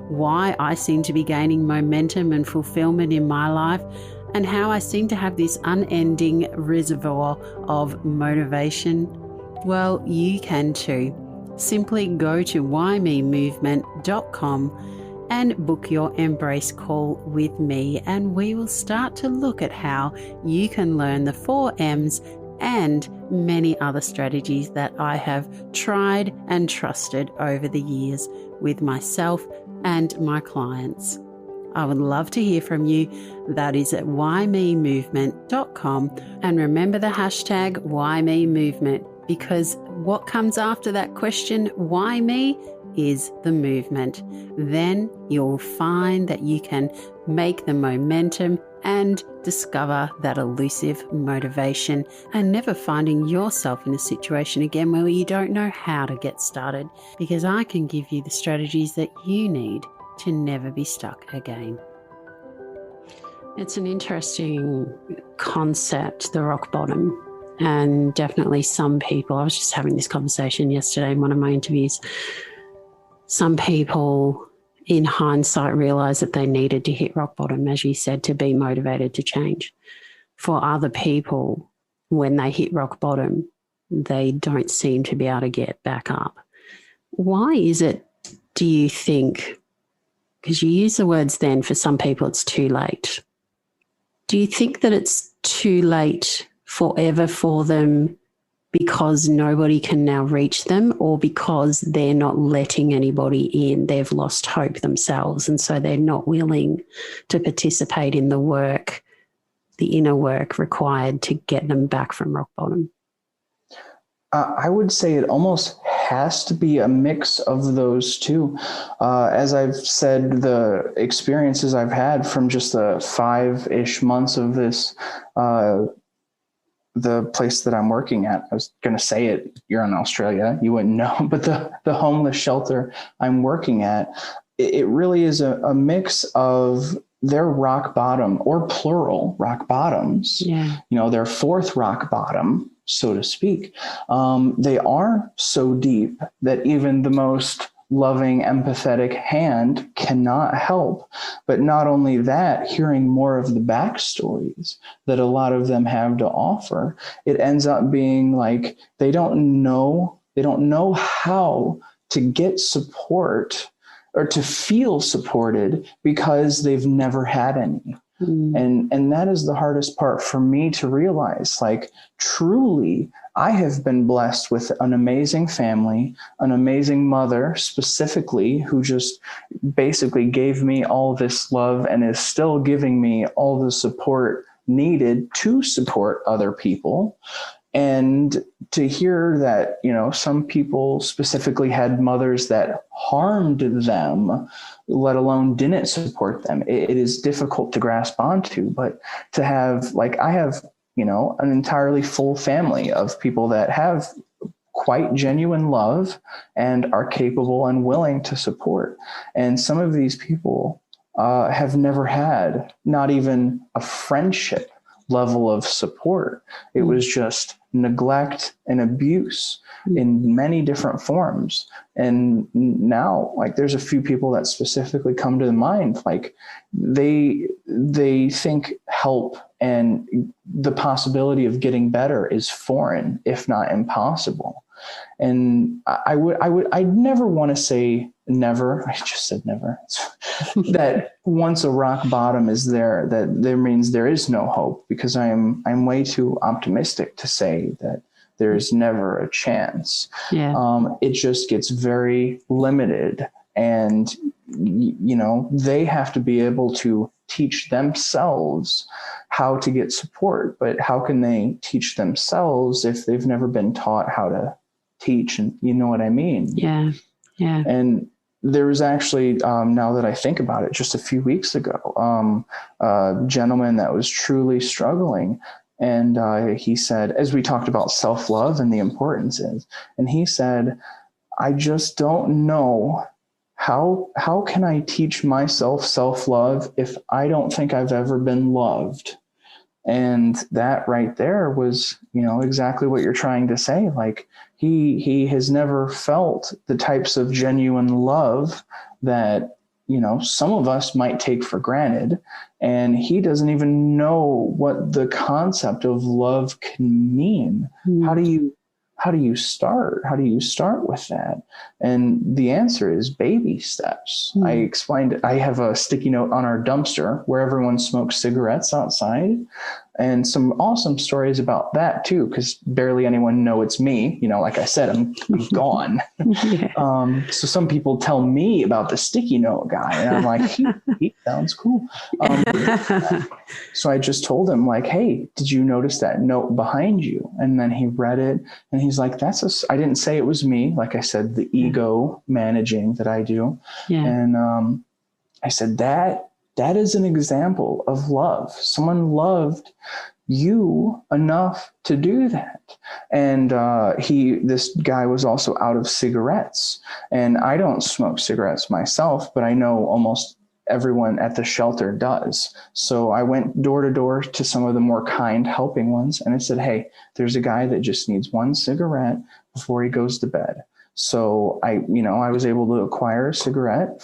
Speaker 1: why I seem to be gaining momentum and fulfillment in my life, and how I seem to have this unending reservoir of motivation? Well, you can too. Simply go to WhyMeMovement.com and book your embrace call with me, and we will start to look at how you can learn the 4 M's and many other strategies that I have tried and trusted over the years with myself and my clients. I would love to hear from you. That is at WhyMeMovement.com, and remember the hashtag WhyMeMovement, because what comes after that question, why me, is the movement. Then you'll find that you can make the momentum and discover that elusive motivation and never finding yourself in a situation again where you don't know how to get started, because I can give you the strategies that you need to never be stuck again. It's an interesting concept, the rock bottom, and definitely some people, I was just having this conversation yesterday in one of my interviews, some people in hindsight realize that they needed to hit rock bottom, as you said, to be motivated to change. For other people, when they hit rock bottom, they don't seem to be able to get back up. Why is it, do you think, because you use the words then, for some people it's too late. Do you think that it's too late forever for them because nobody can now reach them, or because they're not letting anybody in? They've lost hope themselves, and so they're not willing to participate in the work, the inner work required to get them back from rock bottom?
Speaker 2: I would say it almost has to be a mix of those two. As I've said, the experiences I've had from just the 5-ish months of this, the place that I'm working at, I was going to say it, you're in Australia, you wouldn't know, but the homeless shelter I'm working at, it really is a mix of their rock bottom, or plural rock bottoms, their fourth rock bottom, so to speak. They are so deep that even the most loving, empathetic hand cannot help. But not only that, hearing more of the backstories that a lot of them have to offer, it ends up being like they don't know how to get support or to feel supported because they've never had any. And that is the hardest part for me to realize. Like, truly, I have been blessed with an amazing family, an amazing mother specifically, who just basically gave me all this love and is still giving me all the support needed to support other people. And to hear that, some people specifically had mothers that harmed them, let alone didn't support them, it is difficult to grasp onto. But to have, I have, an entirely full family of people that have quite genuine love and are capable and willing to support. And some of these people have never had not even a friendship level of support. It was just neglect and abuse in many different forms. And now, there's a few people that specifically come to the mind. They think help and the possibility of getting better is foreign, if not impossible. And I'd never want to say never. I just said never. That once a rock bottom is there, that there means there is no hope, because I'm way too optimistic to say that there is never a chance. It just gets very limited, and they have to be able to teach themselves how to get support. But how can they teach themselves if they've never been taught how to teach? And you know what I mean? Yeah. And there was actually, now that I think about it, just a few weeks ago, a gentleman that was truly struggling. And he said, as we talked about self-love and the importance is, and he said, I just don't know how can I teach myself self-love if I don't think I've ever been loved? And that right there was, exactly what you're trying to say. He has never felt the types of genuine love that, some of us might take for granted. And he doesn't even know what the concept of love can mean. How do you start? How do you start with that? And the answer is baby steps. I explained it. I have a sticky note on our dumpster where everyone smokes cigarettes outside, and some awesome stories about that too, because barely anyone know it's me. Like I said, I'm gone. So some people tell me about the sticky note guy, and I'm like, he sounds cool. So I just told him, hey, did you notice that note behind you? And then he read it, and he's like, I didn't say it was me. Like I said, the ego managing that I do. And I said, that that is an example of love. Someone loved you enough to do that. And this guy was also out of cigarettes. And I don't smoke cigarettes myself, but I know almost everyone at the shelter does. So I went door to door to some of the more kind, helping ones. And I said, hey, there's a guy that just needs one cigarette before he goes to bed. So I was able to acquire a cigarette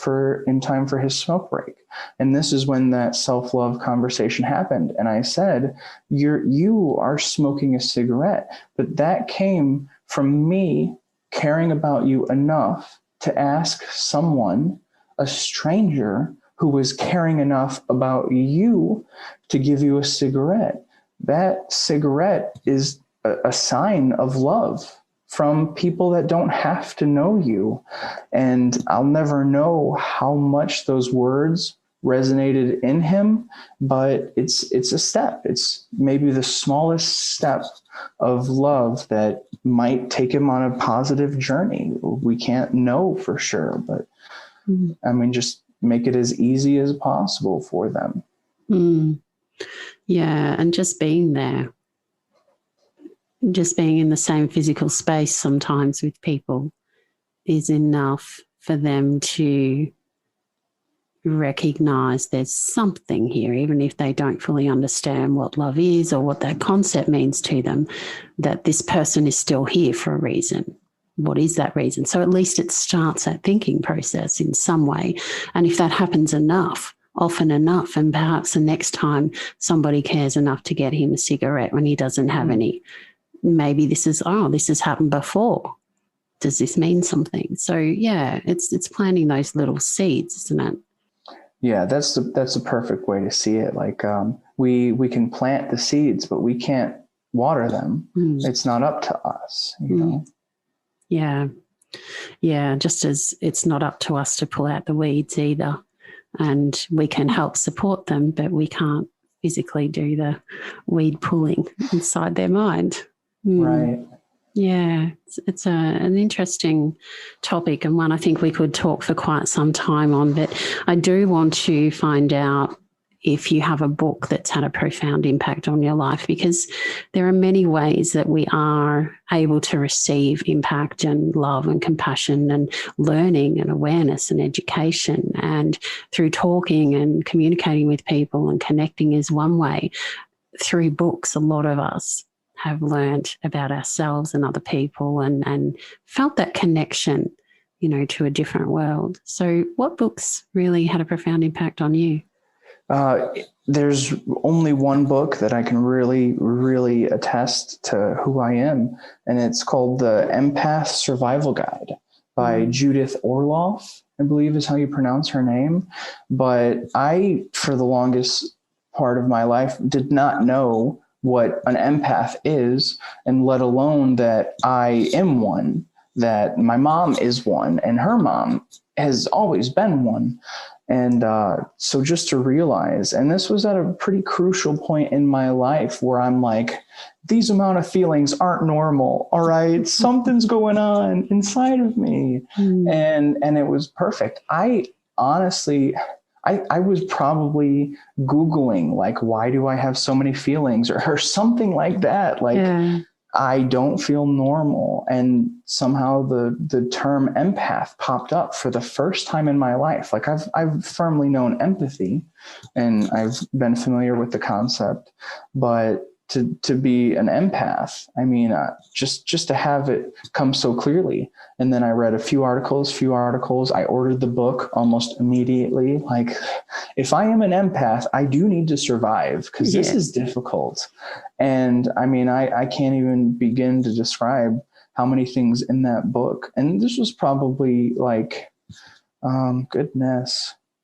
Speaker 2: in time for his smoke break. And this is when that self-love conversation happened. And I said, you are smoking a cigarette, but that came from me caring about you enough to ask someone, a stranger, who was caring enough about you to give you a cigarette. That cigarette is a sign of love from people that don't have to know you. And I'll never know how much those words resonated in him, but it's a step. It's maybe the smallest step of love that might take him on a positive journey. We can't know for sure, but I mean, just make it as easy as possible for them.
Speaker 1: Yeah, and just being there. Just being in the same physical space sometimes with people is enough for them to recognize there's something here, even if they don't fully understand what love is or what that concept means to them, that this person is still here for a reason. What is that reason? So at least it starts that thinking process in some way. And if that happens often enough, and perhaps the next time somebody cares enough to get him a cigarette when he doesn't have any, maybe this has happened before. Does this mean something? So yeah, it's planting those little seeds, isn't it?
Speaker 2: Yeah, that's a perfect way to see it. Like we can plant the seeds, but we can't water them. It's not up to us, you know.
Speaker 1: Yeah. Yeah, just as it's not up to us to pull out the weeds either. And we can help support them, but we can't physically do the weed pulling inside their mind.
Speaker 2: Right.
Speaker 1: Yeah, it's an interesting topic, and one I think we could talk for quite some time on, but I do want to find out if you have a book that's had a profound impact on your life, because there are many ways that we are able to receive impact and love and compassion and learning and awareness and education, and through talking and communicating with people and connecting is one way. Through books, a lot of us have learned about ourselves and other people and felt that connection, to a different world. So what books really had a profound impact on you?
Speaker 2: There's only one book that I can really, really attest to who I am, and it's called The Empath Survival Guide by Judith Orloff, I believe is how you pronounce her name. But I, for the longest part of my life, did not know what an empath is, and let alone that I am one, that my mom is one, and her mom has always been one. And so just to realize, and this was at a pretty crucial point in my life where I'm like, these amount of feelings aren't normal. All right. Something's going on inside of me. And it was perfect. I honestly, I was probably Googling, like, why do I have so many feelings or something like that? Like, I don't feel normal. And somehow the term empath popped up for the first time in my life. Like I've firmly known empathy and I've been familiar with the concept, but to be an empath, I mean, just to have it come so clearly. And then I read a few articles. I ordered the book almost immediately. Like, if I am an empath, I do need to survive because this is difficult. And I mean, I can't even begin to describe how many things in that book. And this was probably like,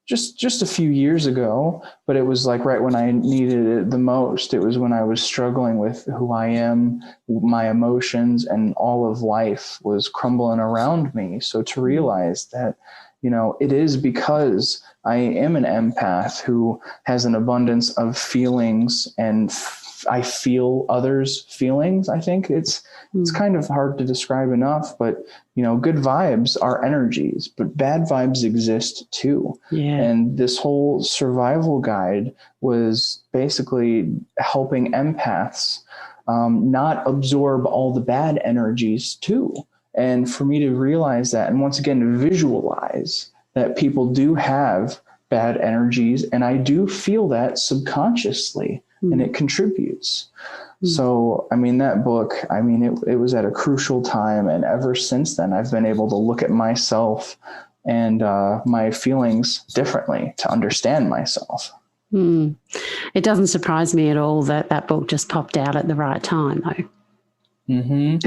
Speaker 2: just a few years ago, but it was like right when I needed it the most. It was when I was struggling with who I am, my emotions, and all of life was crumbling around me. So to realize that, it is because I am an empath who has an abundance of feelings and I feel others' feelings. I think it's kind of hard to describe enough, but good vibes are energies, but bad vibes exist too.
Speaker 1: Yeah.
Speaker 2: And this whole survival guide was basically helping empaths not absorb all the bad energies too. And for me to realize that, and once again, visualize that people do have bad energies, and I do feel that subconsciously, and it contributes. So, that book, it was at a crucial time. And ever since then, I've been able to look at myself and my feelings differently to understand myself.
Speaker 1: It doesn't surprise me at all that book just popped out at the right time, though.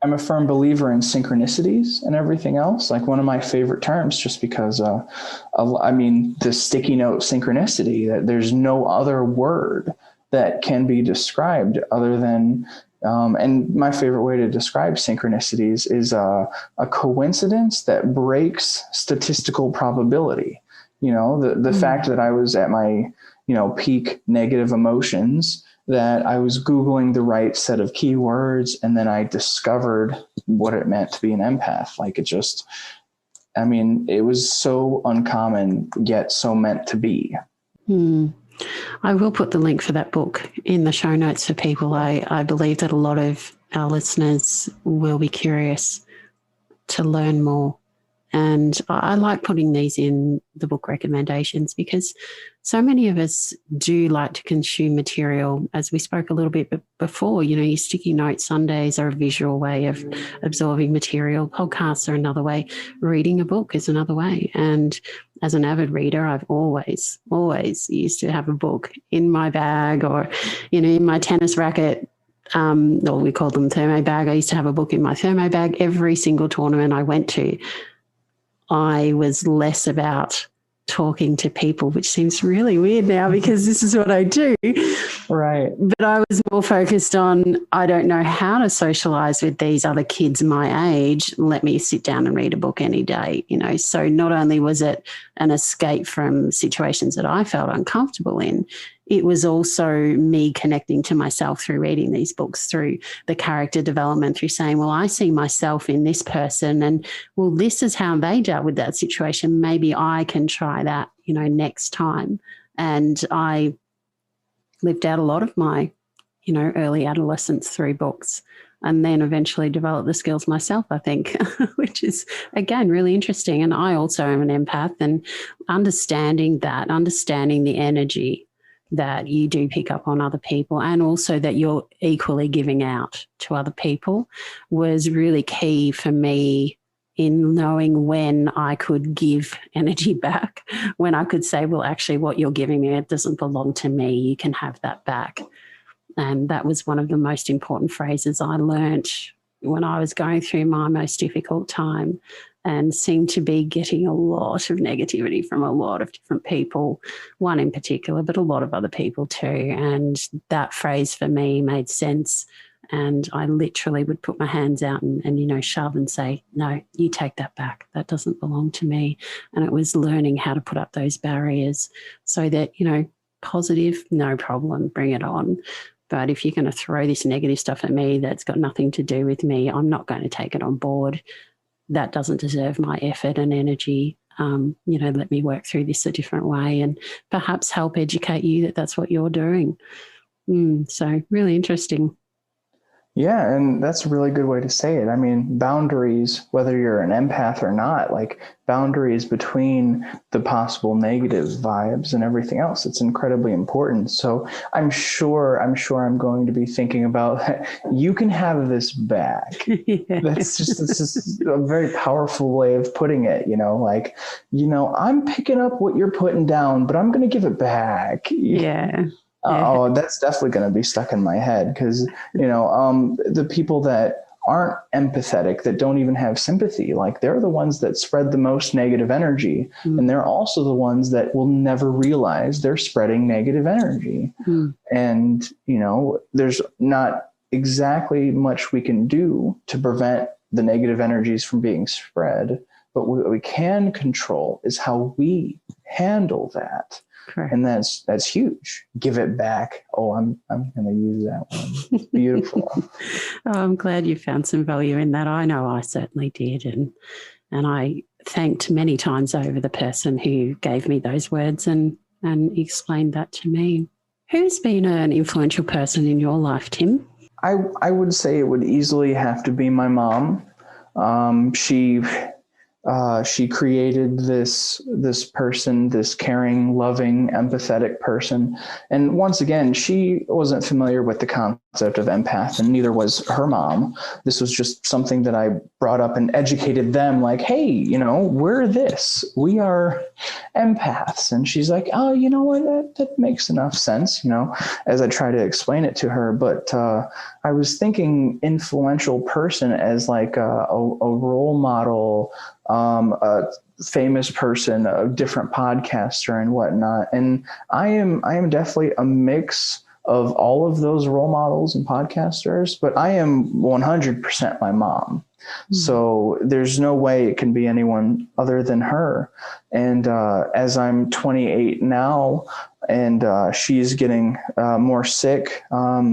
Speaker 2: I'm a firm believer in synchronicities and everything else. Like, one of my favorite terms, just because, the sticky note synchronicity, that there's no other word that can be described other than, and my favorite way to describe synchronicities is a coincidence that breaks statistical probability. The fact that I was at my, peak negative emotions, that I was Googling the right set of keywords, and then I discovered what it meant to be an empath. Like, it was so uncommon, yet so meant to be.
Speaker 1: I will put the link for that book in the show notes for people. I believe that a lot of our listeners will be curious to learn more. And I like putting these in the book recommendations because so many of us do like to consume material. As we spoke a little bit before, your sticky note Sundays are a visual way of absorbing material. Podcasts are another way. Reading a book is another way. And as an avid reader, I've always used to have a book in my bag or, in my tennis racket. Or we call them thermo bag. I used to have a book in my thermo bag every single tournament I went to. I was less about talking to people, which seems really weird now because this is what I do.
Speaker 2: Right.
Speaker 1: But I was more focused on, I don't know how to socialize with these other kids my age. Let me sit down and read a book any day, So not only was it an escape from situations that I felt uncomfortable in, it was also me connecting to myself through reading these books, through the character development, through saying, well, I see myself in this person and, well, this is how they dealt with that situation. Maybe I can try that, next time. And I lived out a lot of my, early adolescence through books, and then eventually developed the skills myself, I think, which is, again, really interesting. And I also am an empath, and understanding the energy that you do pick up on other people, and also that you're equally giving out to other people, was really key for me in knowing when I could give energy back, when I could say, well, actually what you're giving me, it doesn't belong to me. You can have that back. And that was one of the most important phrases I learnt when I was going through my most difficult time, and seemed to be getting a lot of negativity from a lot of different people, one in particular, but a lot of other people too. And that phrase for me made sense. And I literally would put my hands out and shove and say, no, you take that back. That doesn't belong to me. And it was learning how to put up those barriers so that, positive, no problem, bring it on. But if you're going to throw this negative stuff at me that's got nothing to do with me, I'm not going to take it on board. That doesn't deserve my effort and energy. Let me work through this a different way and perhaps help educate you that that's what you're doing. So really interesting.
Speaker 2: Yeah, and that's a really good way to say it. Boundaries, whether you're an empath or not, like boundaries between the possible negative vibes and everything else, it's incredibly important. So I'm sure I'm going to be thinking about, you can have this back. Yeah. This is a very powerful way of putting it, I'm picking up what you're putting down, but I'm going to give it back.
Speaker 1: Yeah.
Speaker 2: Oh, that's definitely going to be stuck in my head because, the people that aren't empathetic, that don't even have sympathy, like they're the ones that spread the most negative energy. And they're also the ones that will never realize they're spreading negative energy. And, there's not exactly much we can do to prevent the negative energies from being spread. But what we can control is how we handle that.
Speaker 1: Correct.
Speaker 2: And that's huge. Give it back. Oh, I'm going to use that one. Beautiful.
Speaker 1: I'm glad you found some value in that. I know I certainly did. And I thanked many times over the person who gave me those words and explained that to me. Who's been an influential person in your life, Tim?
Speaker 2: I would say it would easily have to be my mom. She created this person, this caring, loving, empathetic person. And once again, she wasn't familiar with the concept of empath, and neither was her mom. This was just something that I brought up and educated them, like, hey, we're this. We are empaths. And she's like, oh, you know what? That makes enough sense, as I try to explain it to her. But I was thinking influential person as like a role model, a famous person, a different podcaster and whatnot. And I am definitely a mix of all of those role models and podcasters, but I am 100% my mom. Mm-hmm. So there's no way it can be anyone other than her. And as I'm 28 now, and she's getting more sick.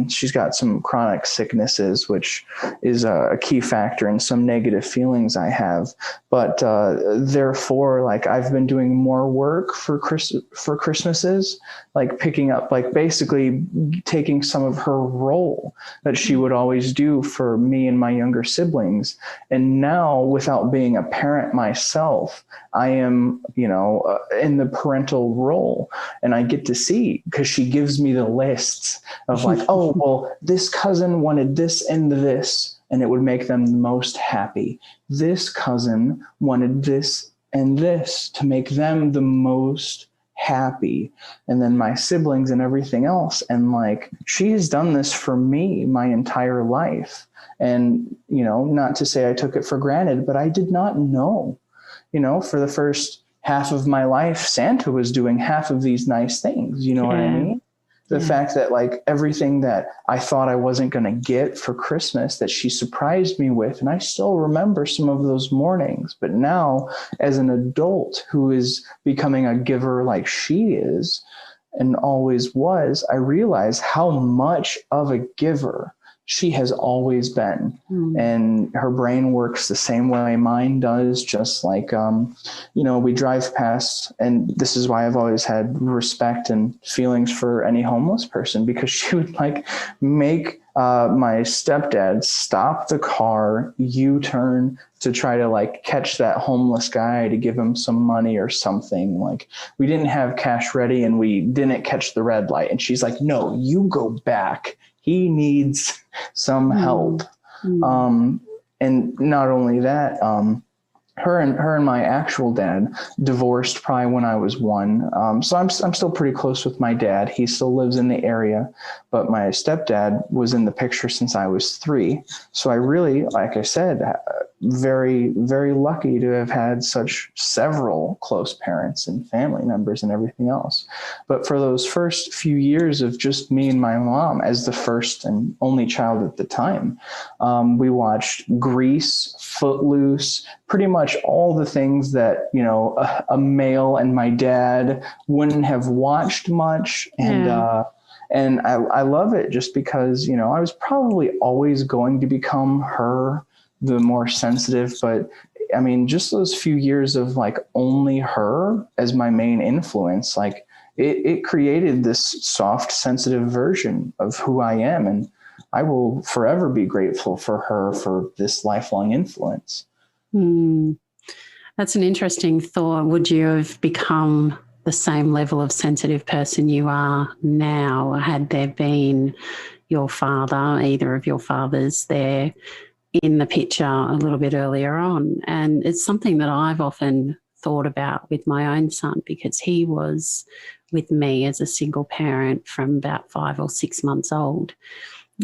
Speaker 2: She's got some chronic sicknesses, which is a key factor in some negative feelings I have. But therefore, like, I've been doing more work for Christmases, like picking up, like basically taking some of her role that she would always do for me and my younger siblings. And now, without being a parent myself, I am, in the parental role, and I get to see, because she gives me the lists of like, oh, well, this cousin wanted this and this, and it would make them the most happy. This cousin wanted this and this to make them the most happy. And then my siblings and everything else. And like, she has done this for me my entire life. And, not to say I took it for granted, but I did not know, for the first half of my life, Santa was doing half of these nice things. You know what I mean? The fact that like everything that I thought I wasn't going to get for Christmas, that she surprised me with. And I still remember some of those mornings. But now, as an adult who is becoming a giver like she is and always was, I realize how much of a giver she has always been. And her brain works the same way mine does, just like, we drive past, and this is why I've always had respect and feelings for any homeless person, because she would like make my stepdad stop the car, U-turn to try to like catch that homeless guy to give him some money or something. Like, we didn't have cash ready and we didn't catch the red light. And she's like, no, you go back. He needs some help. And not only that, her and my actual dad divorced probably when I was 1. So I'm still pretty close with my dad. He still lives in the area, but my stepdad was in the picture since I was 3. So I really, like I said, very, very lucky to have had such several close parents and family members and everything else. But for those first few years of just me and my mom as the first and only child at the time, we watched Grease, Footloose, pretty much all the things that, a male and my dad wouldn't have watched much. And I love it just because, I was probably always going to become her, the more sensitive, but I mean, just those few years of like only her as my main influence, like it created this soft, sensitive version of who I am. And I will forever be grateful for her for this lifelong influence.
Speaker 1: That's an interesting thought. Would you have become the same level of sensitive person you are now had there been your father, either of your fathers there in the picture a little bit earlier on? And it's something that I've often thought about with my own son, because he was with me as a single parent from about 5 or 6 months old.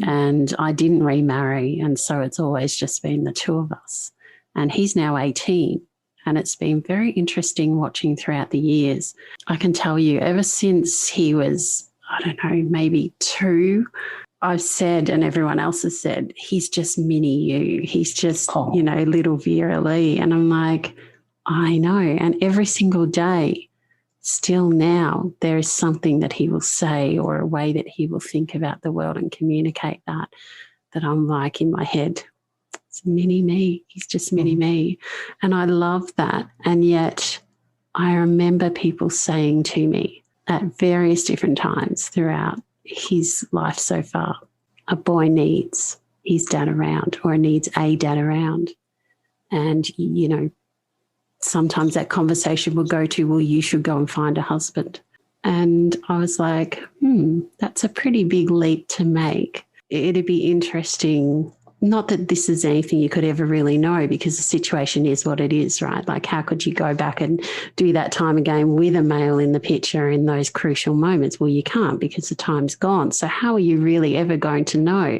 Speaker 1: And I didn't remarry, and so it's always just been the two of us. And he's now 18, and it's been very interesting watching throughout the years. I can tell you, ever since he was, I don't know, maybe 2, I've said, and everyone else has said, he's just mini you. He's just, little Vera-Lee. And I'm like, I know. And every single day still now there is something that he will say or a way that he will think about the world and communicate that I'm like in my head, it's mini me. He's just mini me. And I love that. And yet I remember people saying to me at various different times throughout his life so far, a boy needs his dad around or needs a dad around. And, you know, sometimes that conversation will go to, well, you should go and find a husband. And I was like, that's a pretty big leap to make. It'd be interesting. Not that this is anything you could ever really know, because the situation is what it is, right? Like, how could you go back and do that time again with a male in the picture in those crucial moments? Well, you can't, because the time's gone. So how are you really ever going to know?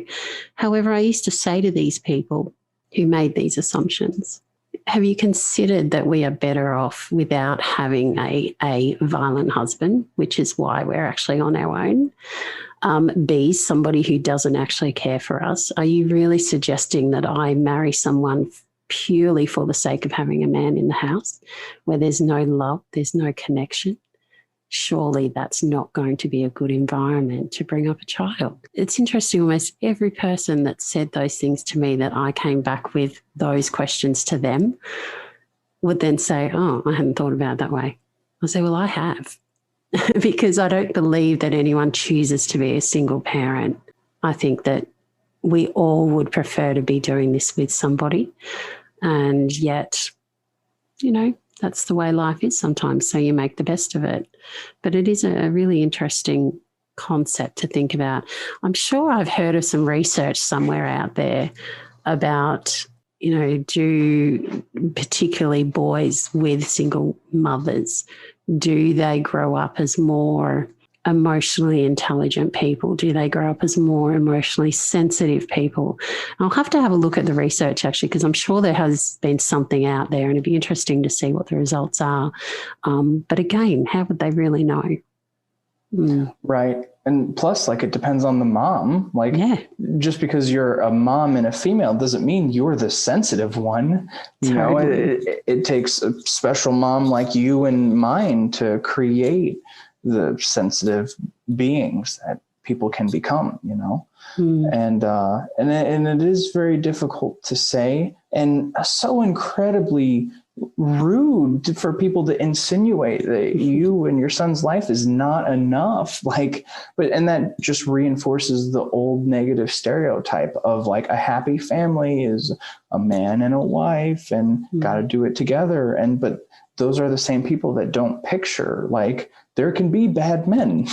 Speaker 1: However, I used to say to these people who made these assumptions, have you considered that we are better off without having a violent husband, which is why we're actually on our own? B, somebody who doesn't actually care for us. Are you really suggesting that I marry someone purely for the sake of having a man in the house where there's no love, there's no connection? Surely that's not going to be a good environment to bring up a child. It's interesting, almost every person that said those things to me that I came back with those questions to them would then say, oh, I hadn't thought about it that way. I say, well, I have. Because I don't believe that anyone chooses to be a single parent. I think that we all would prefer to be doing this with somebody. And yet, you know, that's the way life is sometimes. So you make the best of it. But it is a really interesting concept to think about. I'm sure I've heard of some research somewhere out there about, you know, do particularly boys with single mothers, do they grow up as more emotionally intelligent people? Do they grow up as more emotionally sensitive people? I'll have to have a look at the research, actually, because I'm sure there has been something out there, and it'd be interesting to see what the results are. But again, how would they really know?
Speaker 2: Right. And plus, like, it depends on the mom. Like, just because you're a mom and a female doesn't mean you're the sensitive one. You know, it takes a special mom like you and mine to create the sensitive beings that people can become, you know. And it is very difficult to say, and so incredibly rude for people to insinuate that you and your son's life is not enough. Like, and that just reinforces the old negative stereotype of like a happy family is a man and a wife and got to do it together. But those are the same people that don't picture, like, there can be bad men,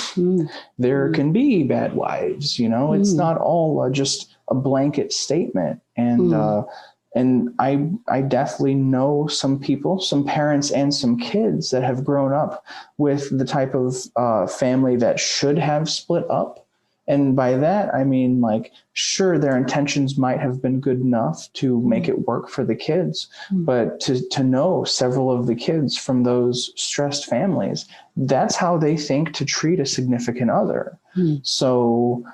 Speaker 2: there can be bad wives, you know, it's not all just a blanket statement. And I definitely know some people, some parents and some kids that have grown up with the type of family that should have split up. And by that, I mean, like, sure, their intentions might have been good enough to make it work for the kids, but to know several of the kids from those stressed families, that's how they think to treat a significant other. So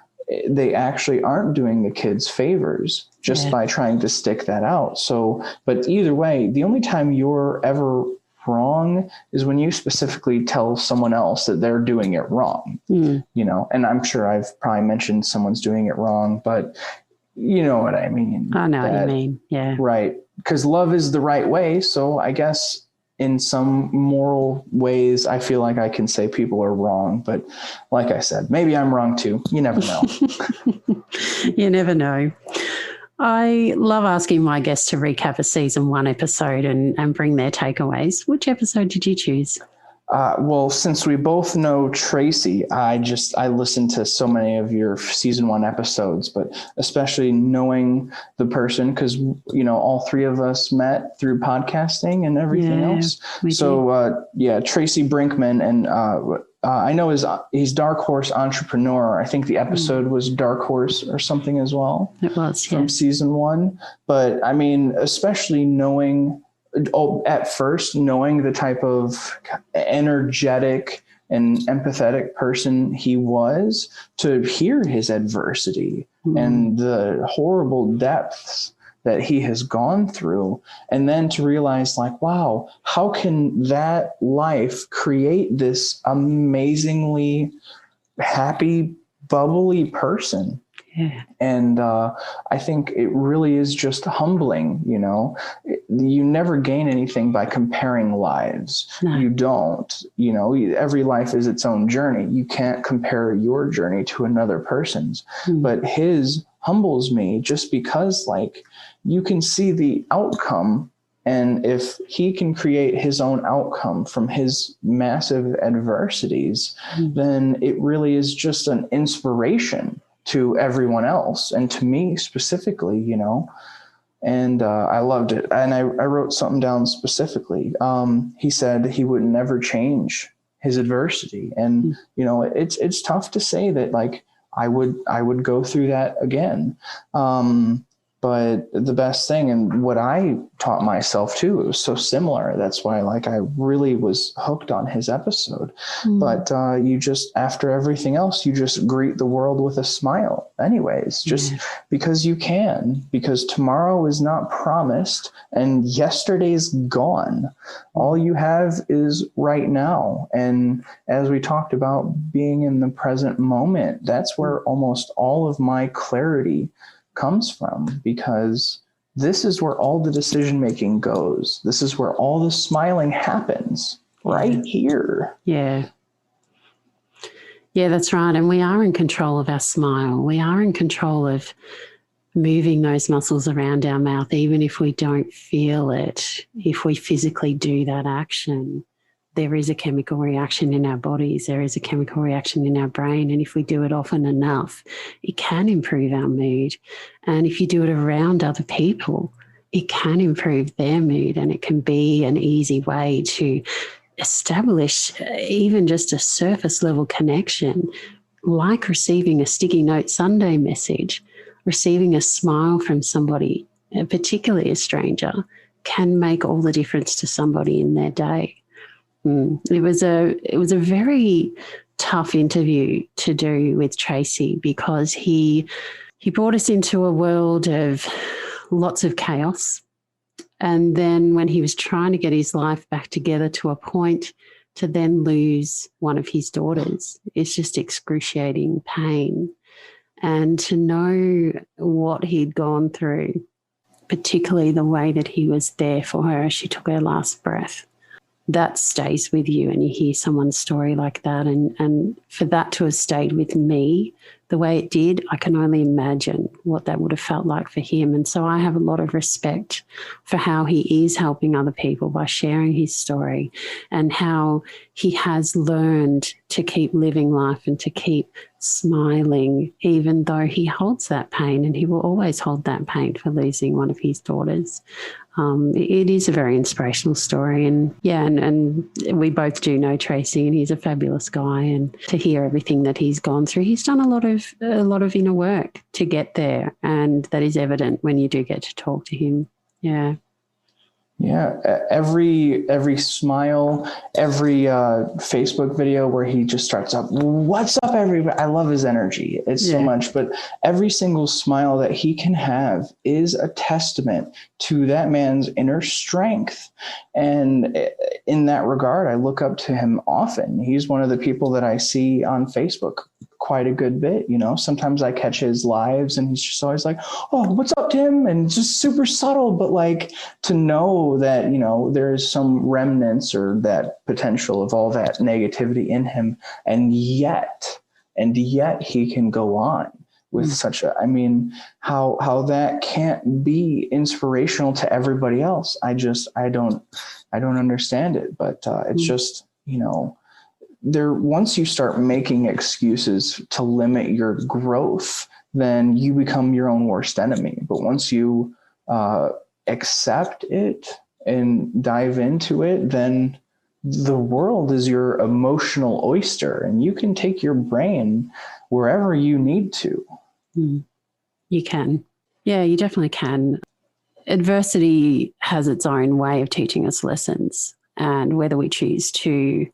Speaker 2: they actually aren't doing the kids favors just by trying to stick that out. So, but either way, the only time you're ever wrong is when you specifically tell someone else that they're doing it wrong, you know, and I'm sure I've probably mentioned someone's doing it wrong, but you know what I mean.
Speaker 1: I know what you mean. Yeah.
Speaker 2: Right. Because love is the right way. So I guess in some moral ways, I feel like I can say people are wrong, but like I said, maybe I'm wrong too. You never know.
Speaker 1: You never know. I love asking my guests to recap a season 1 episode and bring their takeaways. Which episode did you choose?
Speaker 2: Well, since we both know Tracy, I listened to so many of your season 1 episodes, but especially knowing the person, because, you know, all three of us met through podcasting and everything else. So, Tracy Brinkman, and I know he's Dark Horse Entrepreneur. I think the episode was Dark Horse or something as well.
Speaker 1: It was,
Speaker 2: from season 1. But I mean, especially knowing the type of energetic and empathetic person he was, to hear his adversity and the horrible depths that he has gone through, and then to realize like, wow, how can that life create this amazingly happy, bubbly person?
Speaker 1: Yeah.
Speaker 2: And I think it really is just humbling, you know. You never gain anything by comparing lives.
Speaker 1: No.
Speaker 2: You don't, you know, every life is its own journey. You can't compare your journey to another person's, but his humbles me just because like you can see the outcome. And if he can create his own outcome from his massive adversities, then it really is just an inspiration to everyone else and to me specifically, you know. And I loved it. And I wrote something down specifically. He said he would never change his adversity. And, you know, it's tough to say that like I would go through that again. But the best thing, and what I taught myself too, it was so similar. That's why like I really was hooked on his episode. But you just, after everything else, you just greet the world with a smile anyways, just because you can, because tomorrow is not promised and yesterday's gone. All you have is right now. And as we talked about being in the present moment, that's where almost all of my clarity comes from, because this is where all the decision making goes. This is where all the smiling happens, right here.
Speaker 1: Yeah, that's right. And we are in control of our smile. We are in control of moving those muscles around our mouth, even if we don't feel it. If we physically do that action, there is a chemical reaction in our bodies. There is a chemical reaction in our brain. And if we do it often enough, it can improve our mood. And if you do it around other people, it can improve their mood. And it can be an easy way to establish even just a surface level connection, like receiving a sticky note Sunday message, receiving a smile from somebody, particularly a stranger, can make all the difference to somebody in their day. It was a very tough interview to do with Tracy, because he brought us into a world of lots of chaos. And then when he was trying to get his life back together to a point to then lose one of his daughters, it's just excruciating pain. And to know what he'd gone through, particularly the way that he was there for her as she took her last breath, that stays with you. And you hear someone's story like that, and for that to have stayed with me the way it did, I can only imagine what that would have felt like for him. And so I have a lot of respect for how he is helping other people by sharing his story, and how he has learned to keep living life and to keep smiling, even though he holds that pain, and he will always hold that pain for losing one of his daughters. It is a very inspirational story, and we both do know Tracy, and he's a fabulous guy. And to hear everything that he's gone through, he's done a lot of inner work to get there, and that is evident when you do get to talk to him.
Speaker 2: Every smile, every Facebook video where he just starts up, "What's up, everybody?" I love his energy. It's so much, but every single smile that he can have is a testament to that man's inner strength. And in that regard, I look up to him often. He's one of the people that I see on Facebook quite a good bit. You know, sometimes I catch his lives and he's just always like, "Oh, what's up, Tim?" And just super subtle, but like to know that, you know, there's some remnants or that potential of all that negativity in him. And yet he can go on with such a, I mean, how that can't be inspirational to everybody else. I don't understand it, but it's just, you know, once you start making excuses to limit your growth, then you become your own worst enemy. But once you accept it and dive into it, then the world is your emotional oyster, and you can take your brain wherever you need to.
Speaker 1: You can. Yeah, you definitely can. Adversity has its own way of teaching us lessons, and whether we choose to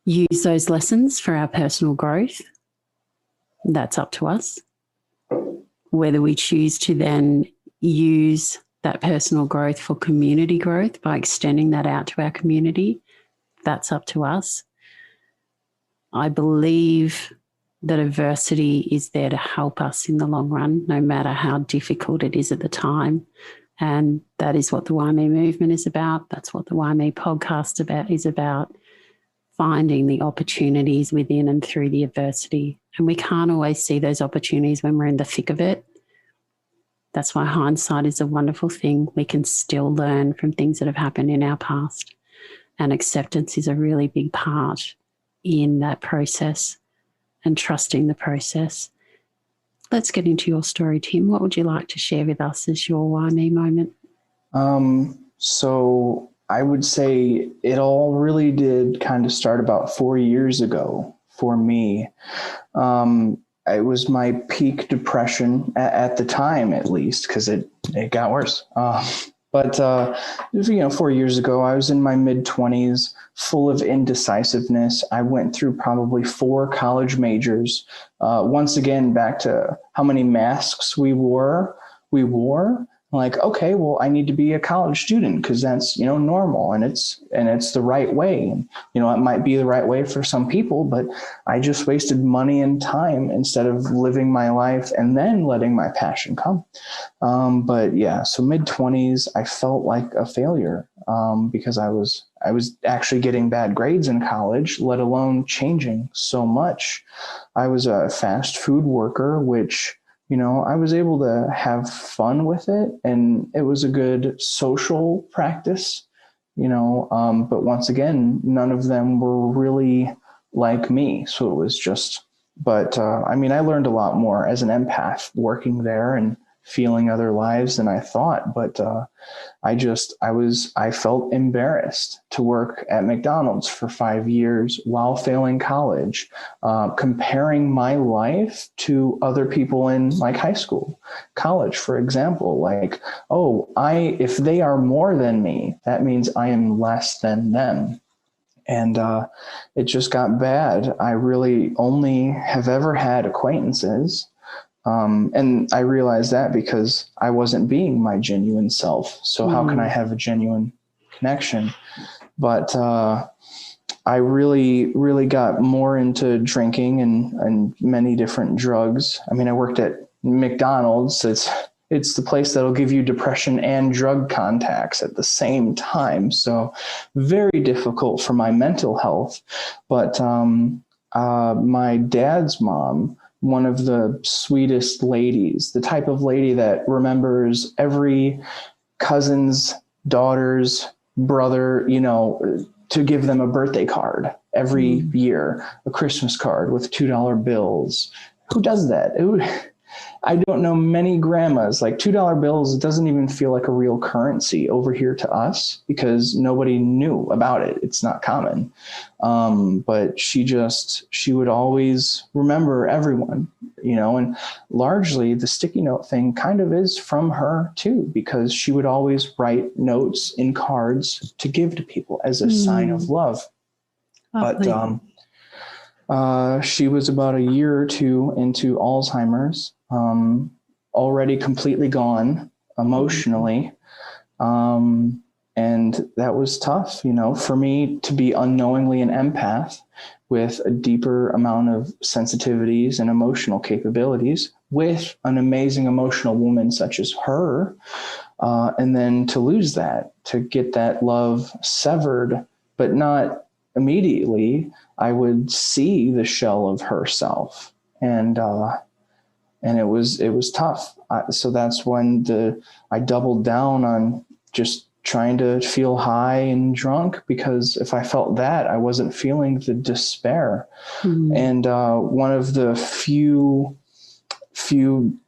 Speaker 1: use those lessons for our personal growth, that's up to us. Whether we choose to then use that personal growth for community growth by extending that out to our community, that's up to us. I believe that adversity is there to help us in the long run, no matter how difficult it is at the time. And that is what the WhyMe movement is about. That's what the WhyMe podcast is about, finding the opportunities within and through the adversity. And we can't always see those opportunities when we're in the thick of it. That's why hindsight is a wonderful thing. We can still learn from things that have happened in our past. And acceptance is a really big part in that process, and trusting the process. Let's get into your story, Tim. What would you like to share with us as your WhyMe moment?
Speaker 2: So I would say it all really did kind of start about 4 years ago for me. It was my peak depression at the time, at least, because it got worse. But 4 years ago, I was in my mid-20s, full of indecisiveness. I went through probably 4 college majors. Once again, back to how many masks we wore. Like, okay, well, I need to be a college student because that's, normal, and it's the right way. And, it might be the right way for some people, but I just wasted money and time instead of living my life and then letting my passion come. So mid-20s, I felt like a failure because I was actually getting bad grades in college, let alone changing so much. I was a fast food worker, which I was able to have fun with it, and it was a good social practice, but once again, none of them were really like me. So it was just, I learned a lot more as an empath working there and feeling other lives than I thought. But I felt embarrassed to work at McDonald's for 5 years while failing college, comparing my life to other people in like high school, college, for example, like, if they are more than me, that means I am less than them. And it just got bad. I really only have ever had acquaintances. And I realized that because I wasn't being my genuine self. So how can I have a genuine connection? But I really, really got more into drinking and many different drugs. I worked at McDonald's. It's the place that'll give you depression and drug contacts at the same time. So very difficult for my mental health. But my dad's mom, one of the sweetest ladies, the type of lady that remembers every cousin's daughter's brother, to give them a birthday card every year, a Christmas card with $2 bills. Who does that? I don't know many grandmas. Like $2 bills, it doesn't even feel like a real currency over here to us because nobody knew about it. It's not common. But she would always remember everyone, and largely the sticky note thing kind of is from her too, because she would always write notes in cards to give to people as a sign of love. Lovely. But she was about a year or two into Alzheimer's, already completely gone emotionally. And that was tough, for me to be unknowingly an empath with a deeper amount of sensitivities and emotional capabilities with an amazing emotional woman such as her. And then to lose that, to get that love severed, but not immediately. I would see the shell of herself, and it was tough. So that's when I doubled down on just trying to feel high and drunk, because if I felt that, I wasn't feeling the despair. And one of the few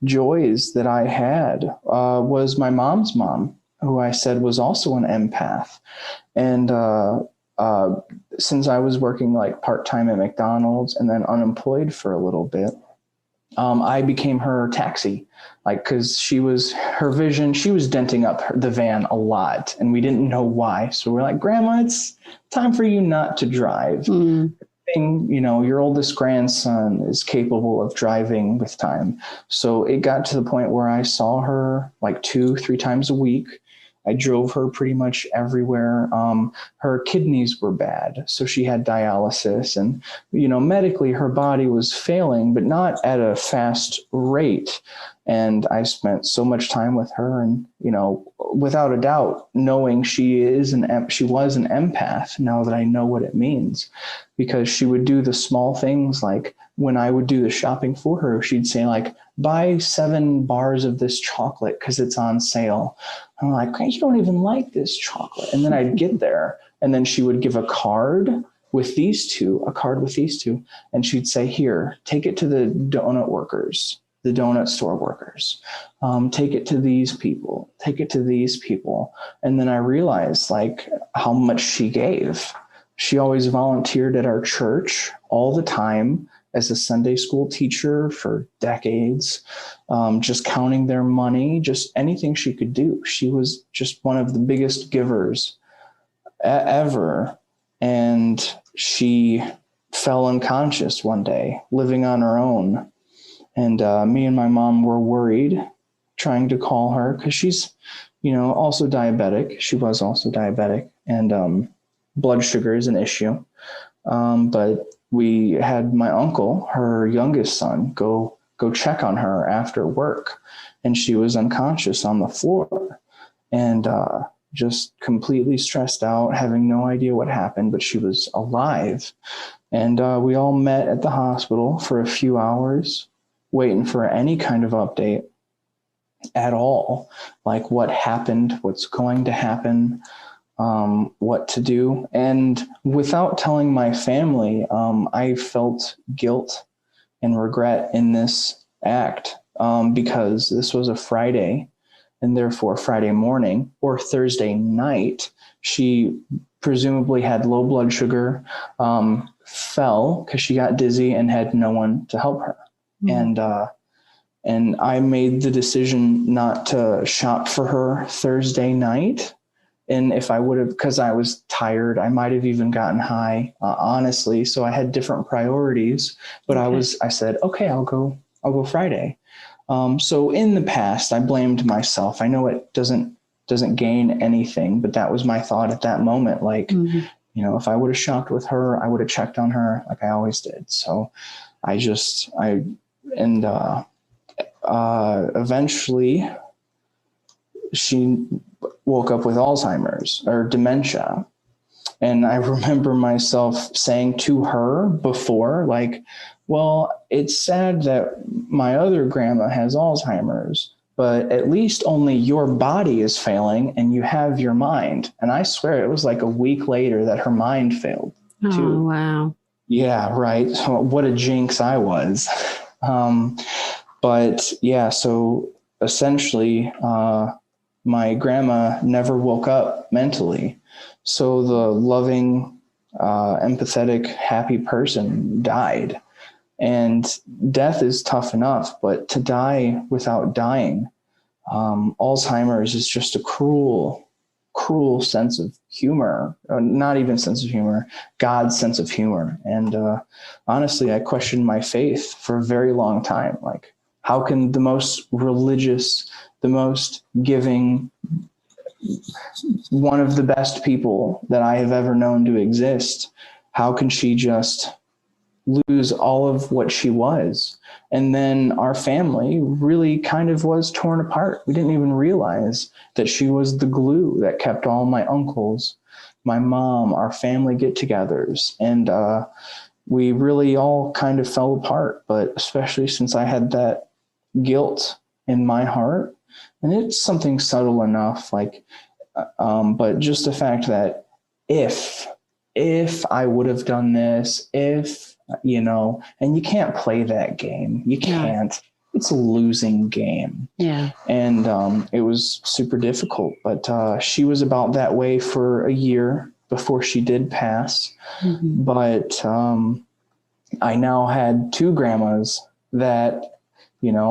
Speaker 2: joys that I had was my mom's mom, who I said was also an empath. And since I was working like part-time at McDonald's and then unemployed for a little bit, I became her taxi, cause she was denting up the van a lot and we didn't know why. So we're like, Grandma, it's time for you not to drive. At the saying, your oldest grandson is capable of driving with time. So it got to the point where I saw her like 2-3 times a week. I drove her pretty much everywhere. Her kidneys were bad, so she had dialysis, and medically her body was failing, but not at a fast rate. And I spent so much time with her, and without a doubt, knowing she was an empath. Now that I know what it means, because she would do the small things, like when I would do the shopping for her, she'd say like, buy 7 bars of this chocolate because it's on sale. I'm like, you don't even like this chocolate. And then I'd get there, and then she would give a card with these two, and she'd say, here, take it to the donut workers, the donut store workers. Take it to these people, And then I realized like how much she gave. She always volunteered at our church all the time as a Sunday school teacher for decades, just counting their money, just anything she could do. She was just one of the biggest givers ever. And she fell unconscious one day, living on her own. And me and my mom were worried, trying to call her, because she's, also diabetic. She was also diabetic, and blood sugar is an issue. But we had my uncle, her youngest son, go check on her after work, and she was unconscious on the floor, and just completely stressed out, having no idea what happened, but she was alive. And we all met at the hospital for a few hours, waiting for any kind of update at all, like what happened, what's going to happen, what to do. And without telling my family, I felt guilt and regret in this act, because this was a Friday, and therefore Friday morning or Thursday night, she presumably had low blood sugar, fell because she got dizzy and had no one to help her. And I made the decision not to shop for her Thursday night. And if I would have, because I was tired, I might have even gotten high, honestly. So I had different priorities, but okay. I said, okay, I'll go Friday. So in the past, I blamed myself. I know it doesn't gain anything, but that was my thought at that moment. Like, if I would have shopped with her, I would have checked on her like I always did. So eventually she woke up with Alzheimer's or dementia. And I remember myself saying to her before, like, well, it's sad that my other grandma has Alzheimer's, but at least only your body is failing and you have your mind. And I swear it was like a week later that her mind failed too.
Speaker 1: Oh, wow.
Speaker 2: Yeah, right. So what a jinx I was. But yeah, so essentially, my grandma never woke up mentally. So the loving, empathetic, happy person died. And death is tough enough, but to die without dying, Alzheimer's is just a cruel sense of humor, not even sense of humor, God's sense of humor. And honestly, I questioned my faith for a very long time. Like, how can the most religious, the most giving, one of the best people that I have ever known to exist, how can she just lose all of what she was? And then our family really kind of was torn apart. We didn't even realize that she was the glue that kept all my uncles, my mom, our family get-togethers. And we really all kind of fell apart, but especially since I had that guilt in my heart. And it's something subtle enough, like, but just the fact that if I would have done this, and you can't play that game. You can't. Yeah. It's a losing game. Yeah. And it was super difficult, but she was about that way for a year before she did pass. Mm-hmm. But I now had 2 grandmas that,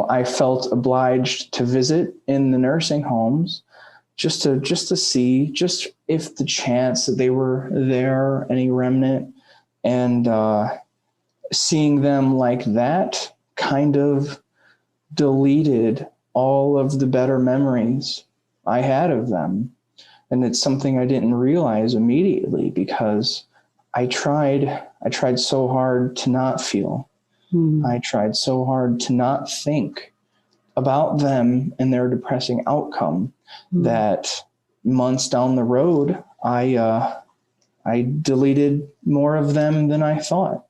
Speaker 2: I felt obliged to visit in the nursing homes just to see, just if the chance that they were there, any remnant. And seeing them like that kind of deleted all of the better memories I had of them. And it's something I didn't realize immediately because I tried so hard to not feel. I tried so hard to not think about them and their depressing outcome that months down the road, I deleted more of them than I thought.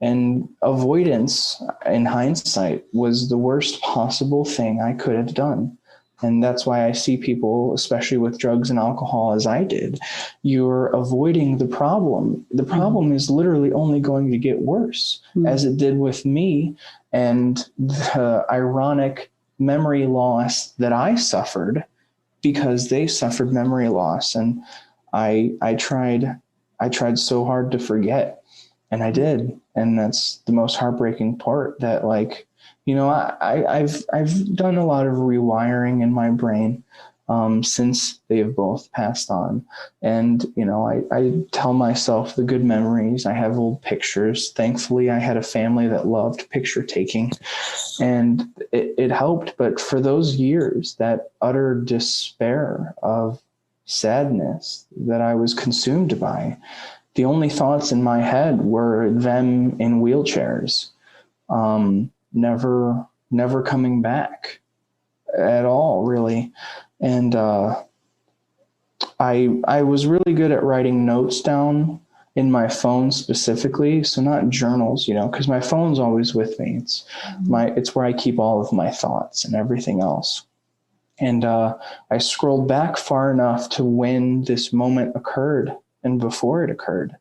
Speaker 2: And avoidance, in hindsight, was the worst possible thing I could have done. And that's why I see people, especially with drugs and alcohol, as I did. You're avoiding the problem. The problem is literally only going to get worse, as it did with me. And the ironic memory loss that I suffered because they suffered memory loss. And I tried so hard to forget, and I did. And that's the most heartbreaking part, that I've done a lot of rewiring in my brain since they have both passed on. And, I tell myself the good memories. I have old pictures. Thankfully, I had a family that loved picture taking, and it helped. But for those years, that utter despair of sadness that I was consumed by, the only thoughts in my head were them in wheelchairs, never coming back at all, really. And I was really good at writing notes down in my phone specifically. So not journals, because my phone's always with me. It's where I keep all of my thoughts and everything else. And I scrolled back far enough to when this moment occurred and before it occurred.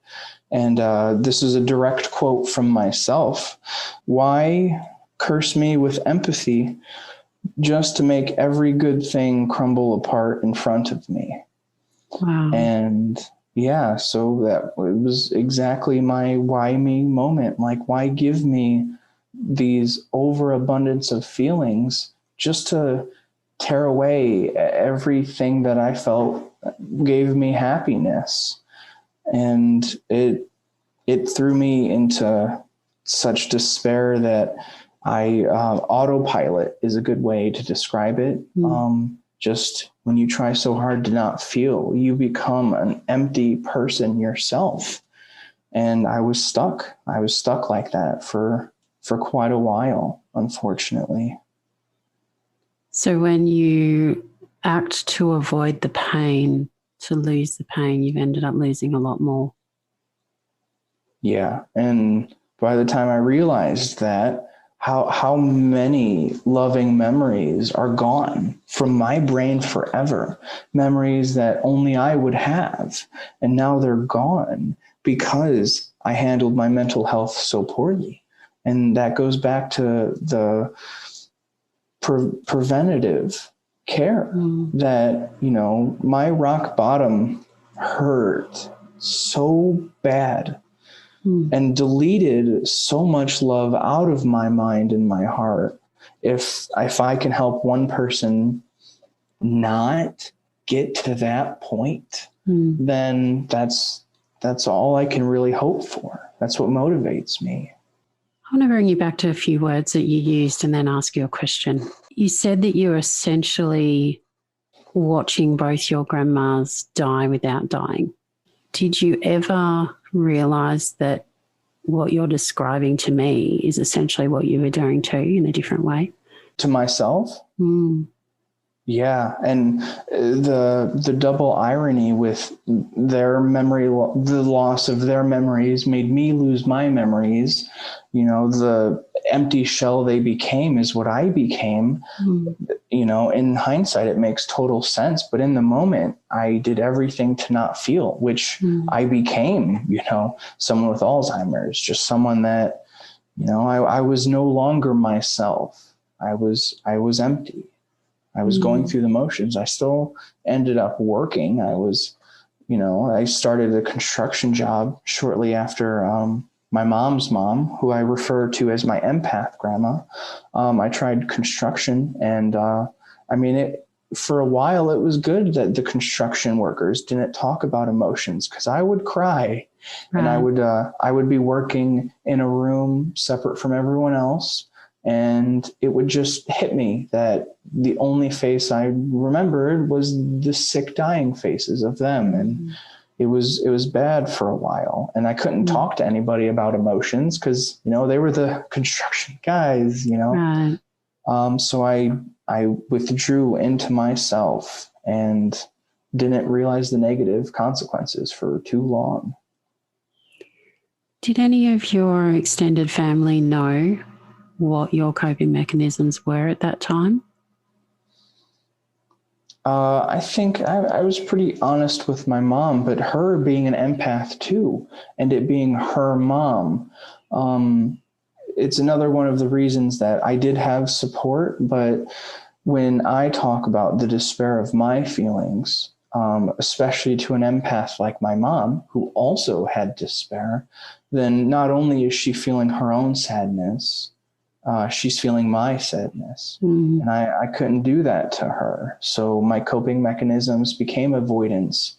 Speaker 2: And this is a direct quote from myself. Why curse me with empathy just to make every good thing crumble apart in front of me?
Speaker 1: Wow.
Speaker 2: And yeah, so that was exactly my why me moment. Like, why give me these overabundance of feelings just to tear away everything that I felt gave me happiness? And it threw me into such despair that autopilot is a good way to describe it. Just when you try so hard to not feel, you become an empty person yourself. And I was stuck. Like that for quite a while, unfortunately.
Speaker 1: So when you act to avoid the pain, to lose the pain, you've ended up losing a lot more.
Speaker 2: Yeah. And by the time I realized that, how many loving memories are gone from my brain forever, memories that only I would have. And now they're gone because I handled my mental health so poorly. And that goes back to the preventative care that, my rock bottom hurt so bad and deleted so much love out of my mind and my heart. If I can help one person not get to that point, then that's all I can really hope for. That's what motivates me.
Speaker 1: I want to bring you back to a few words that you used and then ask you a question. You said that you were essentially watching both your grandmas die without dying. Did you ever realize that what you're describing to me is essentially what you were doing too, in a different way?
Speaker 2: To myself? Yeah. And the double irony with their memory, the loss of their memories made me lose my memories. The empty shell they became is what I became. In hindsight, it makes total sense. But in the moment, I did everything to not feel, which I became, someone with Alzheimer's, just someone that, I was no longer myself. I was empty. I was going through the motions. I still ended up working. I started a construction job shortly after my mom's mom, who I refer to as my empath grandma. I tried construction, and for a while, it was good that the construction workers didn't talk about emotions, because I would cry. Right. And I would be working in a room separate from everyone else. And it would just hit me that the only face I remembered was the sick, dying faces of them. And it was bad for a while. And I couldn't talk to anybody about emotions because, they were the construction guys,
Speaker 1: Right.
Speaker 2: So I withdrew into myself and didn't realize the negative consequences for too long.
Speaker 1: Did any of your extended family know what your coping mechanisms were at that time?
Speaker 2: I think I was pretty honest with my mom, but her being an empath too, and it being her mom, it's another one of the reasons that I did have support. But when I talk about the despair of my feelings, especially to an empath like my mom, who also had despair, then not only is she feeling her own sadness, she's feeling my sadness. And I couldn't do that to her. So my coping mechanisms became avoidance,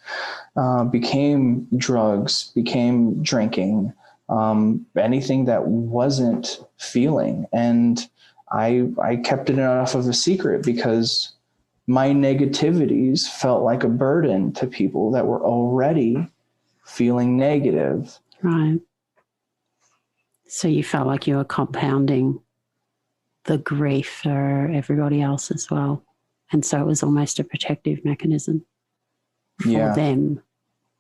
Speaker 2: became drugs, became drinking, anything that wasn't feeling. And I kept it enough of a secret because my negativities felt like a burden to people that were already feeling negative.
Speaker 1: Right. So you felt like you were compounding the grief for everybody else as well. And so it was almost a protective mechanism for them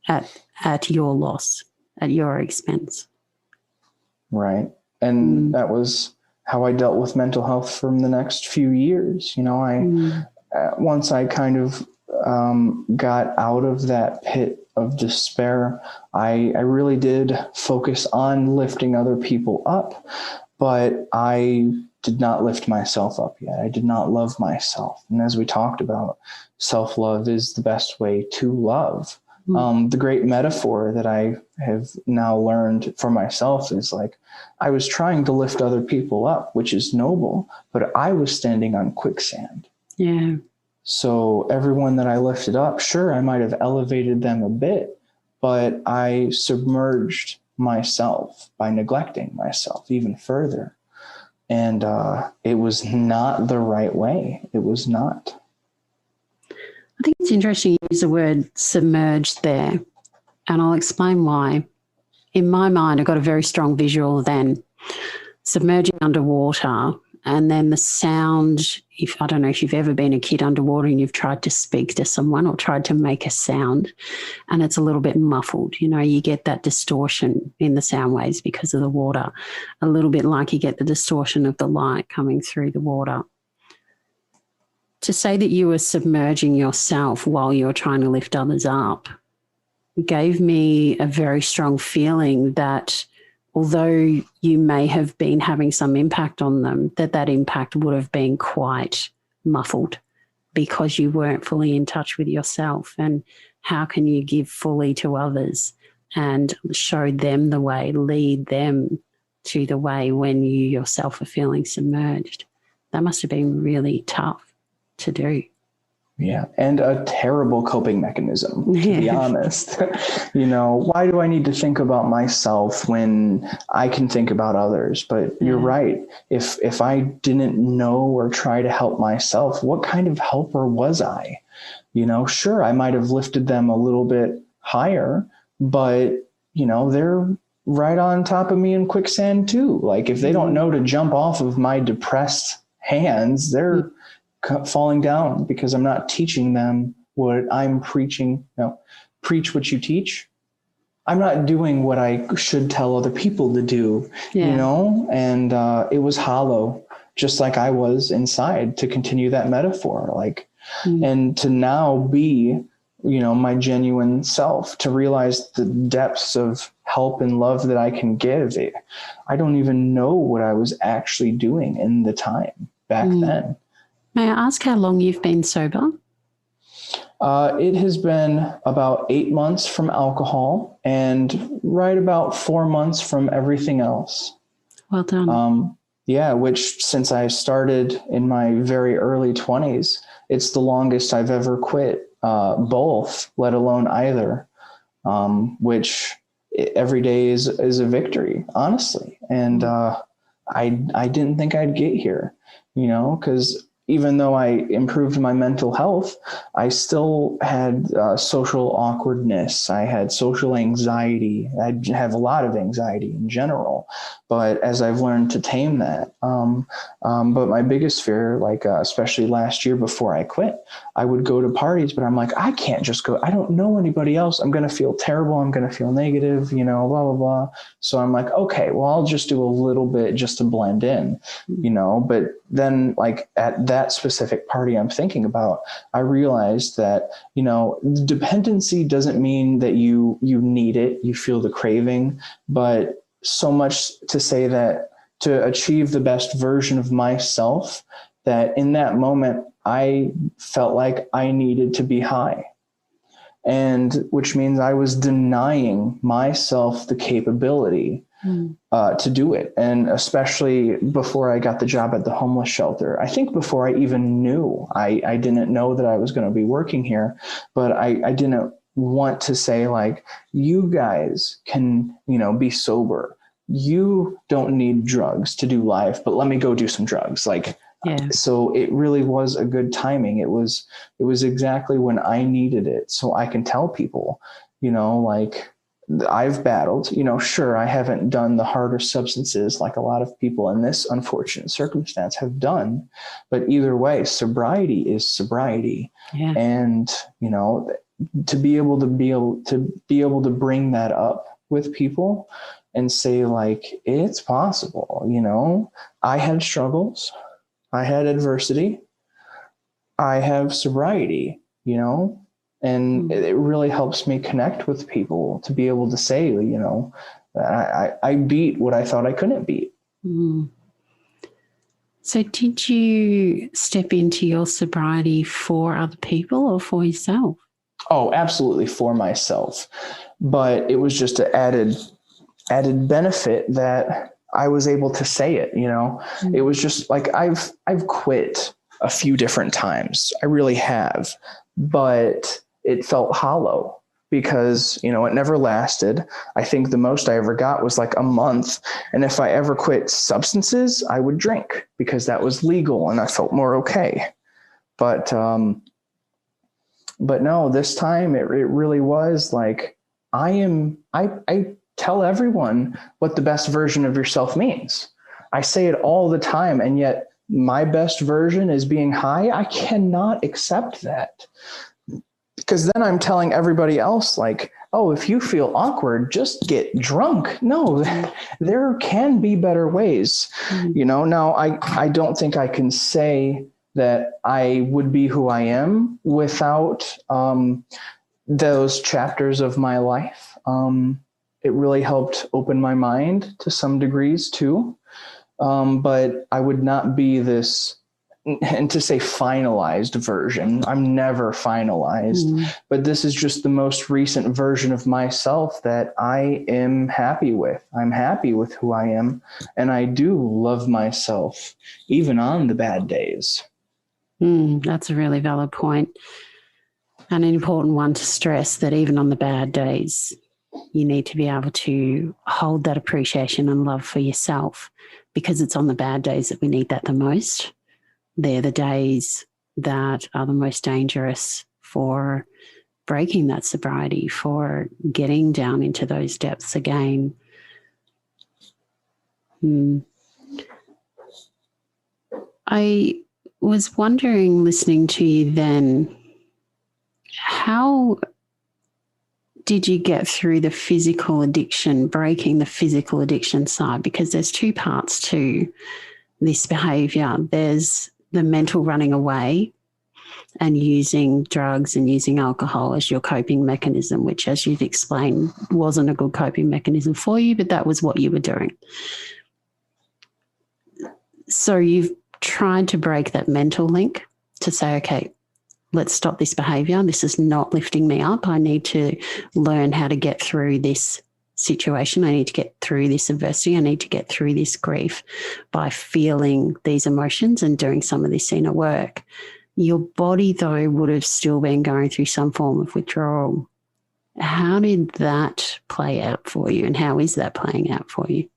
Speaker 1: at your loss, at your expense.
Speaker 2: Right. And that was how I dealt with mental health from the next few years. Once I kind of got out of that pit of despair, I really did focus on lifting other people up, but I did not lift myself up yet. I did not love myself. And as we talked about, self-love is the best way to love. The great metaphor that I have now learned for myself is like, I was trying to lift other people up, which is noble, but I was standing on quicksand.
Speaker 1: Yeah.
Speaker 2: So everyone that I lifted up, sure, I might have elevated them a bit, but I submerged myself by neglecting myself even further. And it was not the right way. It was not.
Speaker 1: I think it's interesting you use the word submerged there, and I'll explain why. In my mind, I got a very strong visual then submerging underwater, and then the sound, I don't know if you've ever been a kid underwater and you've tried to speak to someone or tried to make a sound, and it's a little bit muffled. You get that distortion in the sound waves because of the water, a little bit like you get the distortion of the light coming through the water. To say that you were submerging yourself while you were trying to lift others up gave me a very strong feeling that although you may have been having some impact on them, that impact would have been quite muffled because you weren't fully in touch with yourself. And how can you give fully to others and show them the way, lead them to the way when you yourself are feeling submerged? That must have been really tough to do.
Speaker 2: Yeah. And a terrible coping mechanism, to be honest. Why do I need to think about myself when I can think about others? But you're right. If I didn't know or try to help myself, what kind of helper was I? Sure, I might have lifted them a little bit higher, but, they're right on top of me in quicksand too. Like if they don't know to jump off of my depressed hands, they're falling down because I'm not teaching them what I'm preaching. Preach what you teach. I'm not doing what I should tell other people to do, and it was hollow, just like I was inside, to continue that metaphor, and to now be, my genuine self, to realize the depths of help and love that I can give. I don't even know what I was actually doing in the time back then.
Speaker 1: May I ask how long you've been sober?
Speaker 2: It has been about 8 months from alcohol and right about 4 months from everything else.
Speaker 1: Well done.
Speaker 2: Which since I started in my very early 20s, it's the longest I've ever quit both, let alone either, which every day is a victory, honestly. And I didn't think I'd get here, because even though I improved my mental health, I still had social awkwardness. I had social anxiety. I have a lot of anxiety in general, but as I've learned to tame that, but my biggest fear, like especially last year before I quit, I would go to parties, but I'm like, I can't just go. I don't know anybody else. I'm going to feel terrible. I'm going to feel negative, blah, blah, blah. So I'm like, okay, well, I'll just do a little bit just to blend in, but then like at that specific party I'm thinking about, I realized that, dependency doesn't mean that you need it, you feel the craving, but so much to say that to achieve the best version of myself, that in that moment, I felt like I needed to be high. And which means I was denying myself the capability to do it. And especially before I got the job at the homeless shelter, I think before I even knew, I didn't know that I was going to be working here, but I didn't want to say like, you guys can, be sober. You don't need drugs to do life, but let me go do some drugs. So it really was a good timing. It was exactly when I needed it. So I can tell people, I've battled, sure, I haven't done the harder substances like a lot of people in this unfortunate circumstance have done, but either way, sobriety is sobriety. Yeah. And, to be able to bring that up with people and say like, it's possible, I had struggles, I had adversity, I have sobriety, and it really helps me connect with people to be able to say, I beat what I thought I couldn't beat.
Speaker 1: So did you step into your sobriety for other people or for yourself?
Speaker 2: Oh, absolutely for myself. But it was just an added benefit that I was able to say it, It was just like I've quit a few different times. I really have. But it felt hollow because, it never lasted. I think the most I ever got was like a month. And if I ever quit substances, I would drink because that was legal and I felt more okay. But no, this time it really was like, I tell everyone what the best version of yourself means. I say it all the time. And yet my best version is being high. I cannot accept that. Because then I'm telling everybody else like, oh, if you feel awkward, just get drunk. No, there can be better ways. Now I don't think I can say that I would be who I am without those chapters of my life. It really helped open my mind to some degrees too. But I would not be this, and to say finalized version, I'm never finalized, but this is just the most recent version of myself that I am happy with. I'm happy with who I am. And I do love myself, even on the bad days.
Speaker 1: That's a really valid point. And an important one to stress, that even on the bad days, you need to be able to hold that appreciation and love for yourself, because it's on the bad days that we need that the most. They're the days that are the most dangerous for breaking that sobriety, for getting down into those depths again. I was wondering, listening to you then, how did you get through the physical addiction, breaking the physical addiction side? Because there's two parts to this behaviour. There's the mental running away and using drugs and using alcohol as your coping mechanism, which, as you've explained, wasn't a good coping mechanism for you, but that was what you were doing. So you've tried to break that mental link to say, okay, let's stop this behaviour. This is not lifting me up. I need to learn how to get through this situation. I need to get through this adversity. I need to get through this grief by feeling these emotions and doing some of this inner work. Your body, though, would have still been going through some form of withdrawal. How did that play out for you, and how is that playing out for you?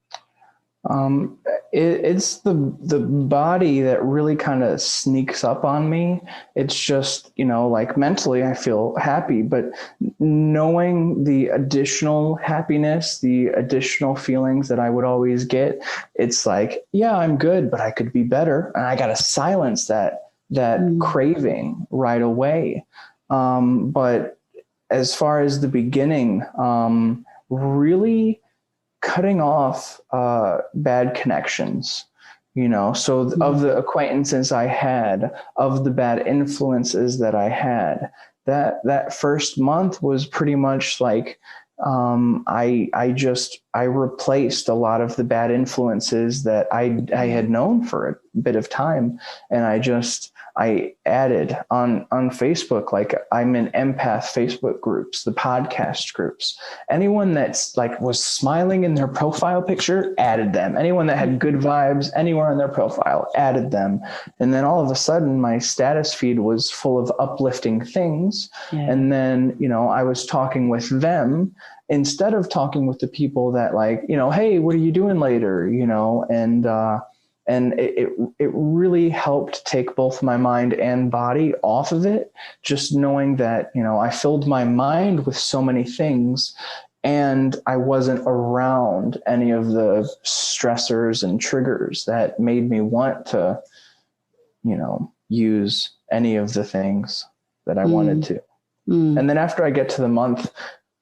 Speaker 2: It's the body that really kind of sneaks up on me. It's just, like mentally I feel happy, but knowing the additional happiness, the additional feelings that I would always get, it's like, yeah, I'm good, but I could be better. And I got to silence that craving right away. But as far as the beginning, really cutting off bad connections, so of the acquaintances I had, of the bad influences that I had, that first month was pretty much like I replaced a lot of the bad influences that I had known for a bit of time, and I added on Facebook, like I'm in Empath Facebook groups, the podcast groups. Anyone that's like was smiling in their profile picture, added them. Anyone that had good vibes anywhere on their profile, added them. And then all of a sudden my status feed was full of uplifting things. Yeah. And then, I was talking with them instead of talking with the people that like, hey, what are you doing later? And it really helped take both my mind and body off of it, just knowing that, I filled my mind with so many things and I wasn't around any of the stressors and triggers that made me want to, use any of the things that I wanted to. And then after I get to the month,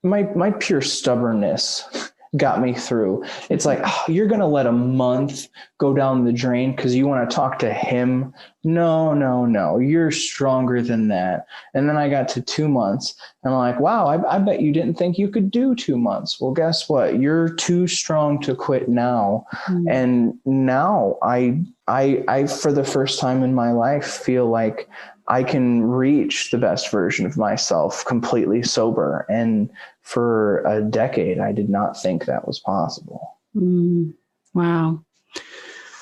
Speaker 2: my pure stubbornness got me through. It's like, you're going to let a month go down the drain because you want to talk to him? No, you're stronger than that. And then I got to 2 months and I'm like, wow, I bet you didn't think you could do 2 months. Well, guess what? You're too strong to quit now. And now I, for the first time in my life, feel like I can reach the best version of myself completely sober. And for a decade, I did not think that was possible.
Speaker 1: Wow.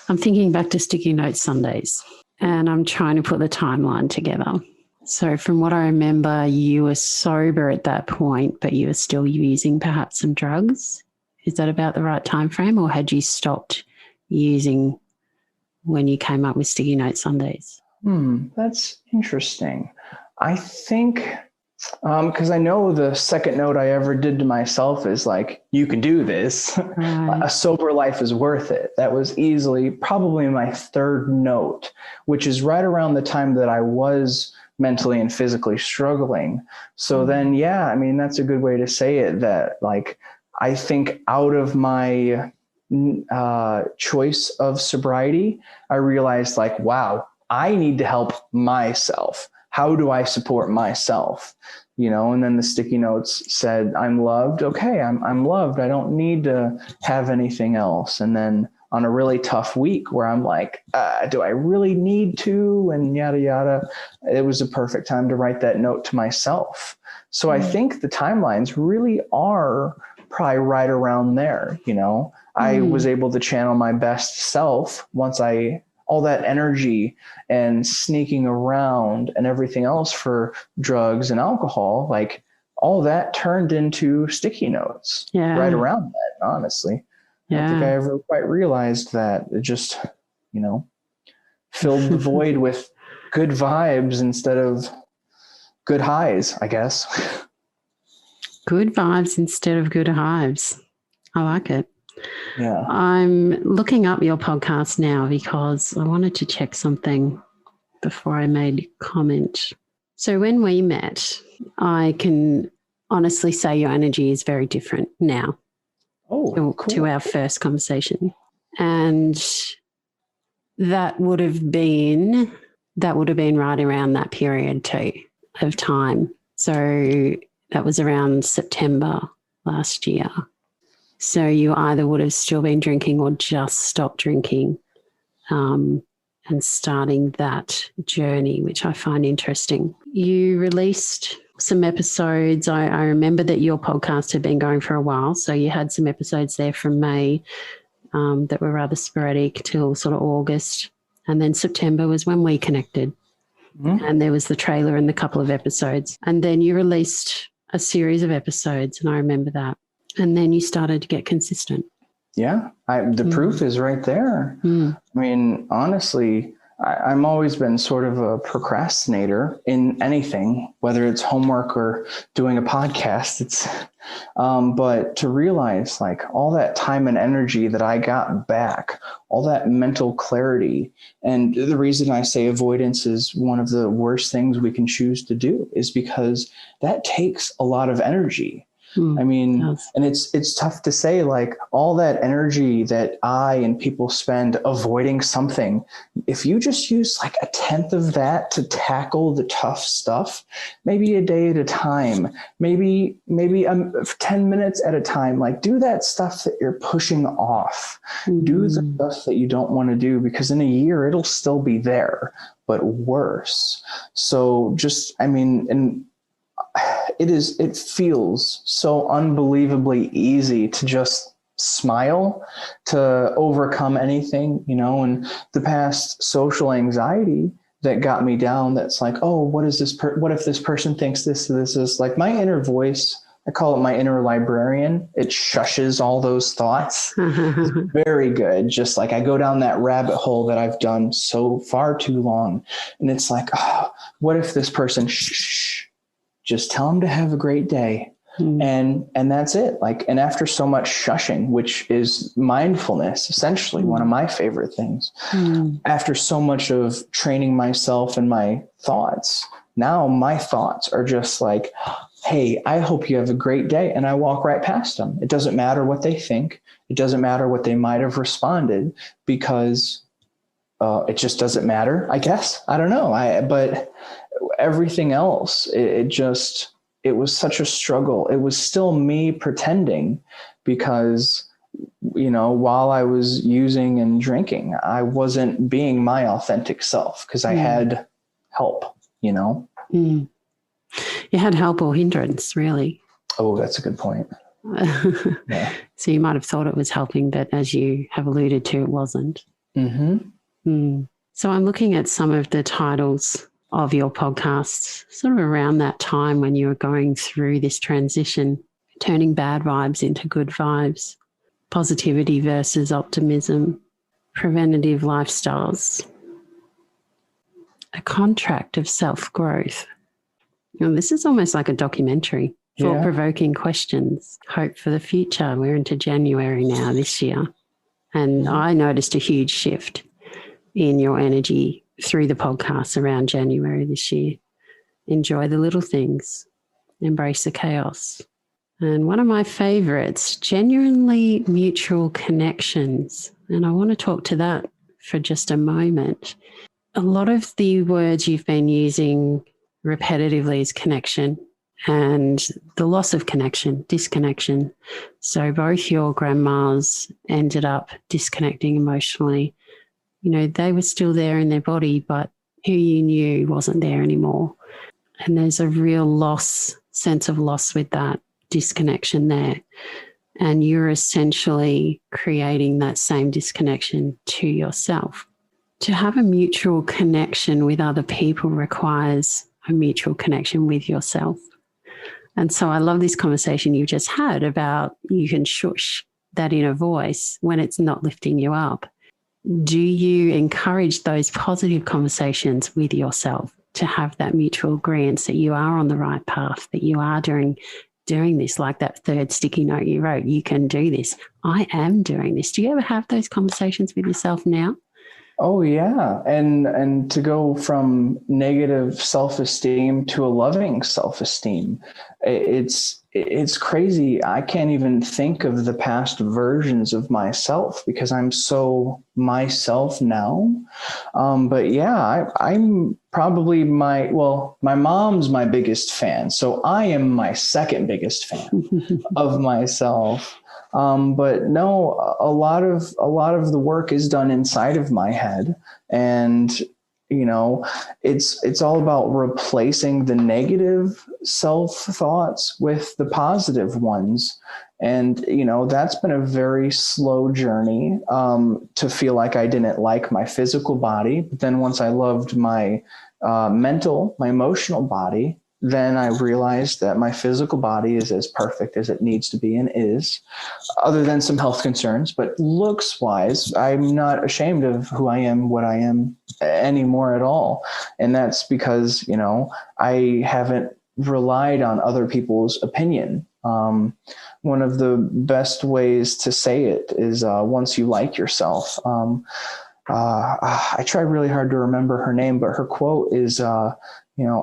Speaker 1: I'm thinking back to Sticky Note Sundays, and I'm trying to put the timeline together. So from what I remember, you were sober at that point, but you were still using perhaps some drugs. Is that about the right time frame, or had you stopped using when you came up with Sticky Note Sundays?
Speaker 2: That's interesting. I think because I know the second note I ever did to myself is like, you can do this. Right. A sober life is worth it. That was easily probably my third note, which is right around the time that I was mentally and physically struggling. So then, that's a good way to say it, that like, I think out of my choice of sobriety, I realized like, wow, I need to help myself. How do I support myself? And then the sticky notes said, I'm loved. Okay, I'm loved. I don't need to have anything else. And then on a really tough week where I'm like, do I really need to? And yada, yada. It was a perfect time to write that note to myself. So I think the timelines really are probably right around there. I was able to channel my best self once all that energy and sneaking around and everything else for drugs and alcohol, like all that turned into sticky notes right around that, honestly. I don't think I ever quite realized that. It just, filled the void with good vibes instead of good highs, I guess.
Speaker 1: Good vibes instead of good hives. I like it.
Speaker 2: Yeah.
Speaker 1: I'm looking up your podcast now because I wanted to check something before I made a comment. So when we met, I can honestly say your energy is very different now to our first conversation. And that would have been right around that period too of time. So that was around September last year. So you either would have still been drinking or just stopped drinking and starting that journey, which I find interesting. You released some episodes. I remember that your podcast had been going for a while, so you had some episodes there from May that were rather sporadic till sort of August. And then September was when we connected. And there was the trailer and the couple of episodes. And then you released a series of episodes, and I remember that. And then you started to get consistent.
Speaker 2: Yeah, the proof is right there. I mean, honestly, I'm always been sort of a procrastinator in anything, whether it's homework or doing a podcast. But to realize like all that time and energy that I got back, all that mental clarity, and the reason I say avoidance is one of the worst things we can choose to do is because that takes a lot of energy. I mean, and it's tough to say, like, all that energy that I and people spend avoiding something, if you just use like a tenth of that to tackle the tough stuff, maybe a day at a time, maybe 10 minutes at a time, like do that stuff that you're pushing off, do the stuff that you don't want to do, because in a year it'll still be there, but worse. So just, I mean, and it feels so unbelievably easy to just smile, to overcome anything, you know, and the past social anxiety that got me down, that's like, oh, what is this? What if this person thinks this is like my inner voice? I call it my inner librarian. It shushes all those thoughts. It's very good. Just like I go down that rabbit hole that I've done so far too long. And it's like, oh, what if this person, just tell them to have a great day. And that's it. Like, and after so much shushing, which is mindfulness, essentially one of my favorite things, after so much of training myself and my thoughts, now my thoughts are just like, hey, I hope you have a great day. And I walk right past them. It doesn't matter what they think. It doesn't matter what they might have responded, because it just doesn't matter, I guess. I don't know. But everything else, it was such a struggle. It was still me pretending, because, you know, while I was using and drinking, I wasn't being my authentic self because I had help, you know?
Speaker 1: You had help or hindrance, really.
Speaker 2: Oh, that's a good point. Yeah.
Speaker 1: So you might have thought it was helping, but as you have alluded to, it wasn't. So I'm looking at some of the titles of your podcasts, sort of around that time when you were going through this transition, turning bad vibes into good vibes, positivity versus optimism, preventative lifestyles, a contract of self-growth. And this is almost like a documentary. Thought-provoking questions, hope for the future. We're into January now this year. And I noticed a huge shift in your energy through the podcast around January this year. Enjoy the little things, embrace the chaos. And one of my favorites, genuinely mutual connections. And I want to talk to that for just a moment. A lot of the words you've been using repetitively is connection and the loss of connection, disconnection. So both your grandmas ended up disconnecting emotionally. You know, they were still there in their body, but who you knew wasn't there anymore. And there's a real sense of loss with that disconnection there. And you're essentially creating that same disconnection to yourself. To have a mutual connection with other people requires a mutual connection with yourself. And so I love this conversation you just had about you can shush that inner voice when it's not lifting you up. Do you encourage those positive conversations with yourself to have that mutual agreement that you are on the right path, that you are doing this, like that third sticky note you wrote, you can do this. I am doing this. Do you ever have those conversations with yourself now?
Speaker 2: Oh, yeah. And to go from negative self-esteem to a loving self-esteem, it's crazy. I can't even think of the past versions of myself because I'm so myself now. But yeah, I'm probably my mom's my biggest fan. So I am my second biggest fan of myself. But no, a lot of the work is done inside of my head, and you know, it's all about replacing the negative self thoughts with the positive ones. And, you know, that's been a very slow journey, to feel like I didn't like my physical body. But then once I loved my mental, my emotional body, then I realized that my physical body is as perfect as it needs to be and is, other than some health concerns. But looks wise, I'm not ashamed of who I am, what I am anymore at all. And that's because, I haven't relied on other people's opinion. One of the best ways to say it is once you like yourself. I try really hard to remember her name, but her quote is,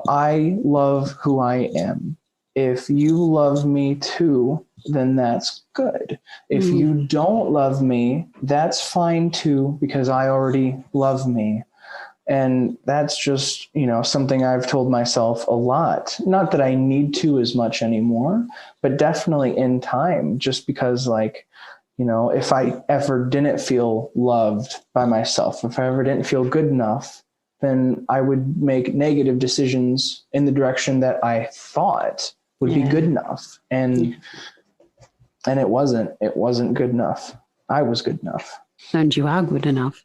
Speaker 2: I love who I am. If you love me too, then that's good. If you don't love me, that's fine too, because I already love me. And that's just, something I've told myself a lot. Not that I need to as much anymore, but definitely in time, just because if I ever didn't feel loved by myself, if I ever didn't feel good enough, then I would make negative decisions in the direction that I thought would be good enough. And it wasn't good enough. I was good enough.
Speaker 1: And you are good enough.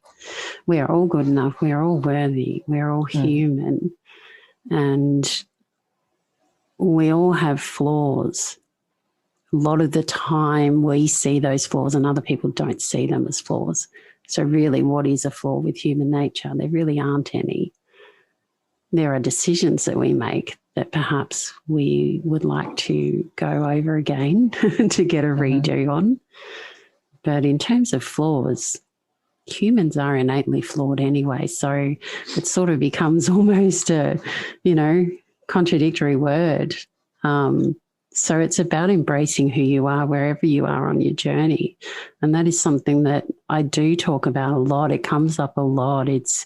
Speaker 1: We are all good enough. We are all worthy. We're all human. And we all have flaws. A lot of the time we see those flaws and other people don't see them as flaws. So really, what is a flaw with human nature? There really aren't any. There are decisions that we make that perhaps we would like to go over again to get a redo on. But in terms of flaws, humans are innately flawed anyway. So it sort of becomes almost a, contradictory word. So it's about embracing who you are wherever you are on your journey. And that is something that I do talk about a lot. It comes up a lot. It's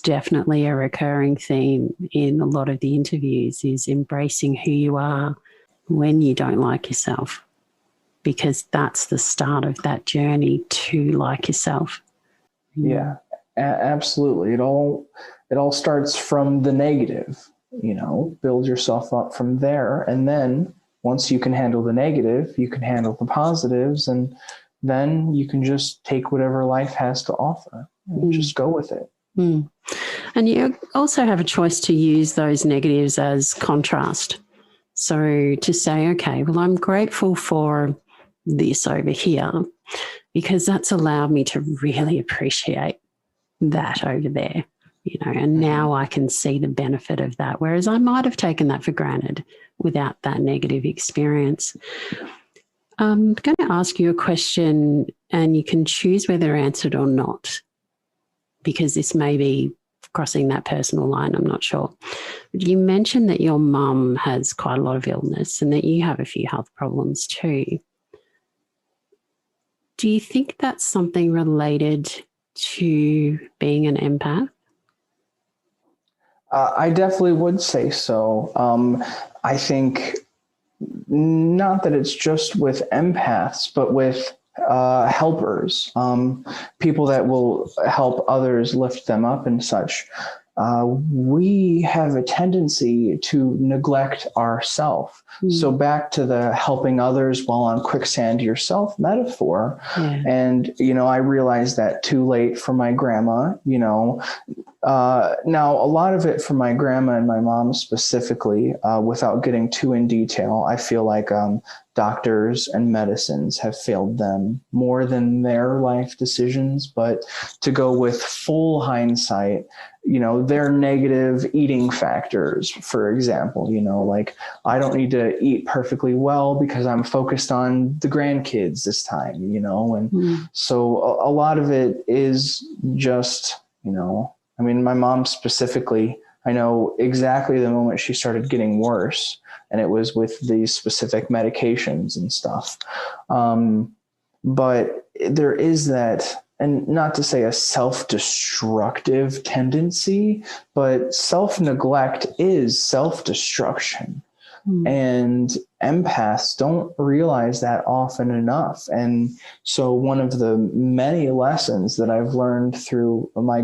Speaker 1: definitely a recurring theme in a lot of the interviews, is embracing who you are when you don't like yourself, because that's the start of that journey to like yourself.
Speaker 2: Yeah, absolutely. It all starts from the negative. Build yourself up from there. And then once you can handle the negative, you can handle the positives, and then you can just take whatever life has to offer and just go with it.
Speaker 1: And you also have a choice to use those negatives as contrast. So to say, okay, well, I'm grateful for this over here because that's allowed me to really appreciate that over there. And now I can see the benefit of that, whereas I might have taken that for granted without that negative experience. I'm going to ask you a question and you can choose whether to answer it or not, because this may be crossing that personal line, I'm not sure. But you mentioned that your mum has quite a lot of illness and that you have a few health problems too. Do you think that's something related to being an empath?
Speaker 2: I definitely would say so. I think not that it's just with empaths, but with helpers, people that will help others lift them up and such. We have a tendency to neglect ourselves. So back to the helping others while on quicksand yourself metaphor. Yeah. And, I realized that too late for my grandma, now a lot of it for my grandma and my mom specifically, without getting too in detail, I feel like doctors and medicines have failed them more than their life decisions. But to go with full hindsight, their negative eating factors, for example, like I don't need to eat perfectly well because I'm focused on the grandkids this time, and so a lot of it is just, my mom specifically, I know exactly the moment she started getting worse, and it was with these specific medications and stuff. But there is that, and not to say a self-destructive tendency, but self-neglect is self-destruction. And empaths don't realize that often enough. And so one of the many lessons that I've learned through my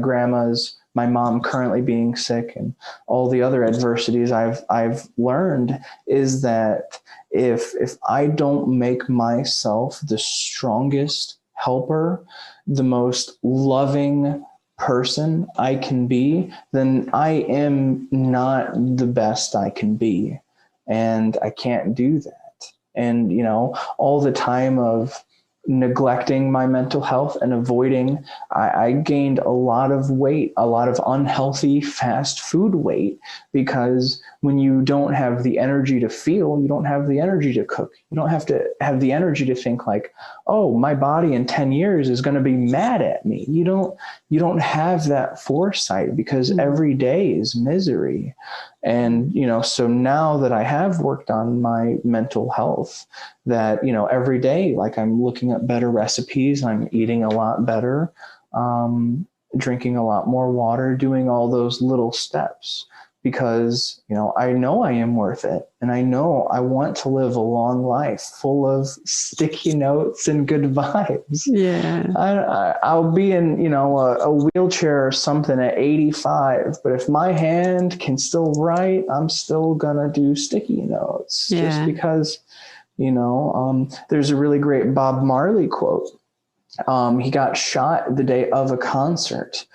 Speaker 2: mom currently being sick and all the other adversities I've learned is that if I don't make myself the strongest helper, the most loving person I can be, then I am not the best I can be. And I can't do that. And, all the time of neglecting my mental health and avoiding, I gained a lot of weight, a lot of unhealthy fast food weight, because when you don't have the energy to feel, you don't have the energy to cook. You don't have to have the energy to think like, oh, my body in 10 years is going to be mad at me. You don't have that foresight, because every day is misery. And, so now that I have worked on my mental health, that, every day, like, I'm looking at better recipes, I'm eating a lot better, drinking a lot more water, doing all those little steps, because, I know I am worth it. And I know I want to live a long life full of sticky notes and good vibes.
Speaker 1: Yeah.
Speaker 2: I'll be in, a wheelchair or something at 85, but if my hand can still write, I'm still going to do sticky notes.
Speaker 1: Yeah.
Speaker 2: Just because, there's a really great Bob Marley quote. He got shot the day of a concert,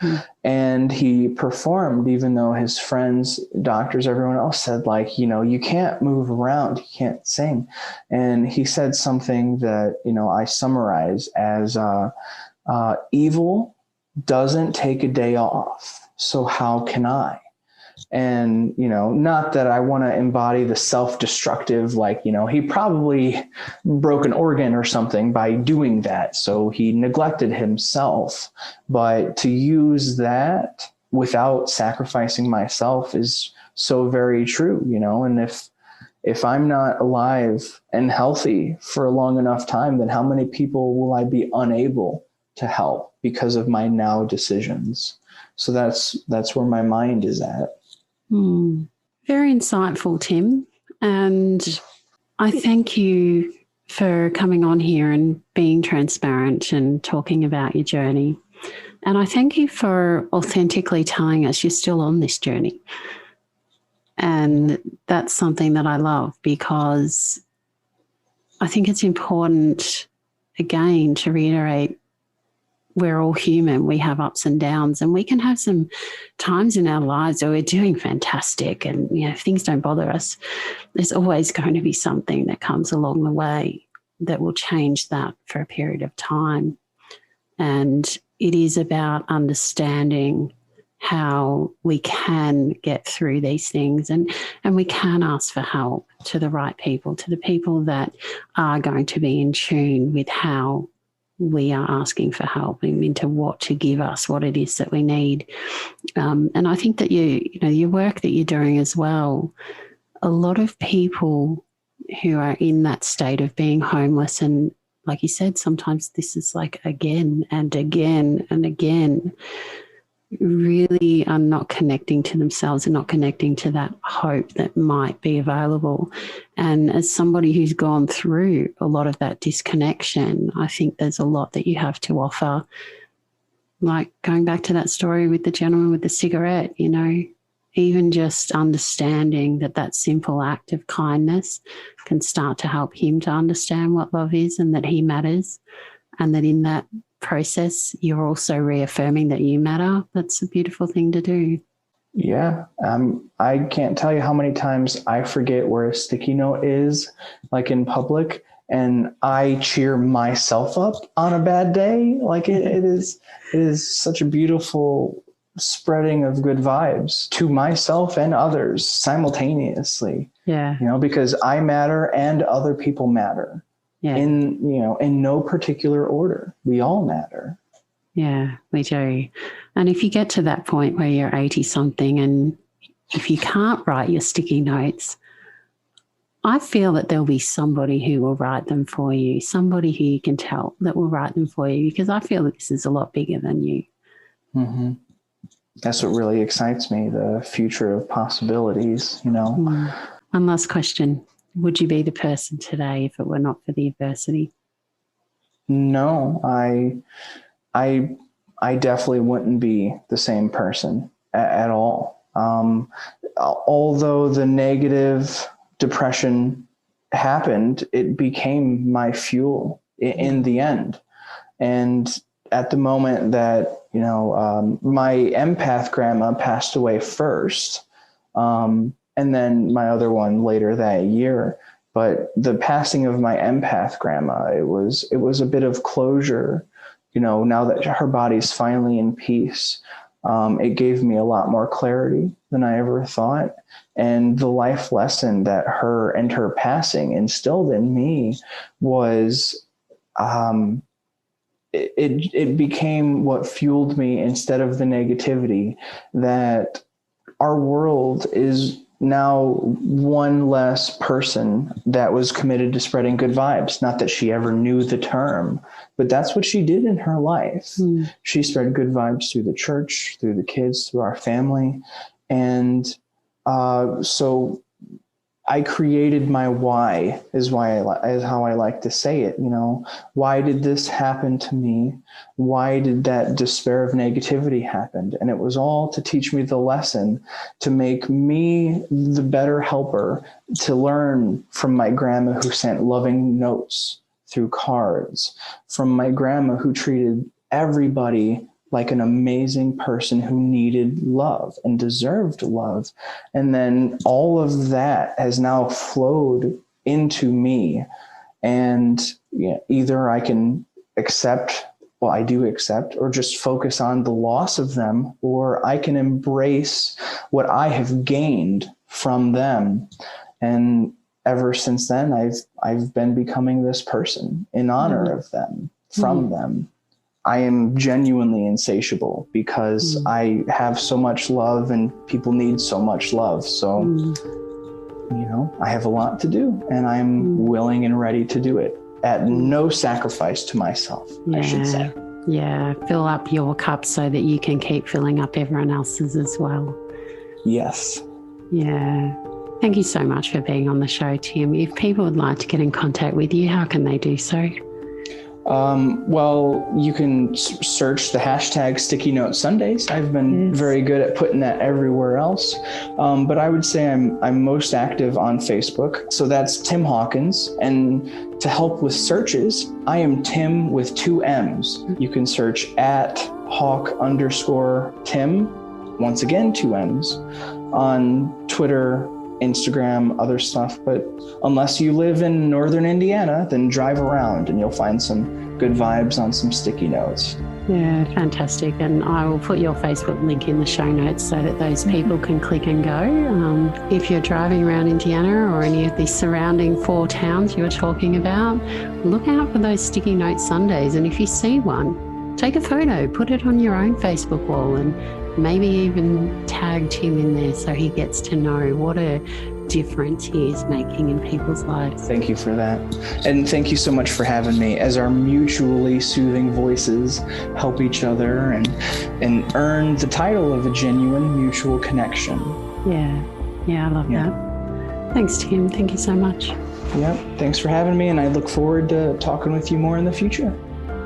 Speaker 2: and he performed even though his friends, doctors, everyone else said, like, you can't move around, you can't sing. And he said something that, I summarize as evil doesn't take a day off, so how can I? And, not that I want to embody the self-destructive, like, he probably broke an organ or something by doing that, so he neglected himself. But to use that without sacrificing myself is so very true, and if I'm not alive and healthy for a long enough time, then how many people will I be unable to help because of my now decisions? So that's where my mind is at.
Speaker 1: Very insightful, Tim. And I thank you for coming on here and being transparent and talking about your journey. And I thank you for authentically telling us you're still on this journey. And that's something that I love, because I think it's important, again, to reiterate, we're all human. We have ups and downs, and we can have some times in our lives where we're doing fantastic and, if things don't bother us, there's always going to be something that comes along the way that will change that for a period of time. And it is about understanding how we can get through these things, and we can ask for help to the right people, to the people that are going to be in tune with how we are asking for help and into what to give us, what it is that we need. And I think that your work that you're doing as well, a lot of people who are in that state of being homeless, and like you said, sometimes this is like again and again and again, really are not connecting to themselves and not connecting to that hope that might be available. And as somebody who's gone through a lot of that disconnection, I think there's a lot that you have to offer. Like going back to that story with the gentleman with the cigarette, even just understanding that simple act of kindness can start to help him to understand what love is and that he matters, and that in that process you're also reaffirming that you matter. That's a beautiful thing to do.
Speaker 2: Yeah. I can't tell you how many times I forget where a sticky note is, like in public, and I cheer myself up on a bad day. Like it is such a beautiful spreading of good vibes to myself and others simultaneously.
Speaker 1: Yeah.
Speaker 2: Because I matter and other people matter. Yeah. In no particular order. We all matter.
Speaker 1: Yeah, we do. And if you get to that point where you're 80 something and if you can't write your sticky notes, I feel that there'll be somebody who will write them for you, somebody who you can tell that will write them for you, because I feel that this is a lot bigger than you.
Speaker 2: Mm-hmm. That's what really excites me, the future of possibilities,
Speaker 1: One last question. Would you be the person today if it were not for the adversity?
Speaker 2: No, I definitely wouldn't be the same person at all. Although the negative depression happened, it became my fuel in the end. And at the moment that, my empath grandma passed away first, and then my other one later that year. But the passing of my empath grandma, it was a bit of closure, now that her body's finally in peace. It gave me a lot more clarity than I ever thought. And the life lesson that her passing instilled in me was, it became what fueled me instead of the negativity, that our world is now one less person that was committed to spreading good vibes. Not that she ever knew the term, but that's what she did in her life. She spread good vibes through the church, through the kids, through our family. And so I created my why, is how I like to say it. Why did this happen to me? Why did that despair of negativity happen? And it was all to teach me the lesson, to make me the better helper, to learn from my grandma who sent loving notes through cards, from my grandma who treated everybody like an amazing person who needed love and deserved love. And then all of that has now flowed into me. And either I can I do accept, or just focus on the loss of them, or I can embrace what I have gained from them. And ever since then, I've been becoming this person in honor of them, from them. I am genuinely insatiable because I have so much love and people need so much love. So, I have a lot to do, and I'm willing and ready to do it at no sacrifice to myself, I should say.
Speaker 1: Yeah. Fill up your cup so that you can keep filling up everyone else's as well.
Speaker 2: Yes.
Speaker 1: Yeah. Thank you so much for being on the show, Tim. If people would like to get in contact with you, how can they do so?
Speaker 2: Well, you can search the hashtag Sticky Note Sundays. I've been very good at putting that everywhere else. But I would say I'm most active on Facebook. So that's Tim Hawkins. And to help with searches, I am Tim with 2 M's. You can search at Hawk_Tim. Once again, 2 M's on Twitter, Instagram, other stuff. But unless you live in northern Indiana, then drive around and you'll find some good vibes on some sticky notes.
Speaker 1: Yeah, fantastic. And I will put your Facebook link in the show notes so that those people can click and go. If you're driving around Indiana or any of the surrounding 4 towns you were talking about, look out for those sticky note Sundays. And if you see one, take a photo, put it on your own Facebook wall, and maybe even tag Tim in there so he gets to know what a difference he is making in people's lives.
Speaker 2: Thank you for that. And thank you so much for having me, as our mutually soothing voices help each other and earn the title of a genuine mutual connection.
Speaker 1: Yeah, I love that. Thanks, Tim. Thank you so much.
Speaker 2: Yep. Thanks for having me, and I look forward to talking with you more in the future.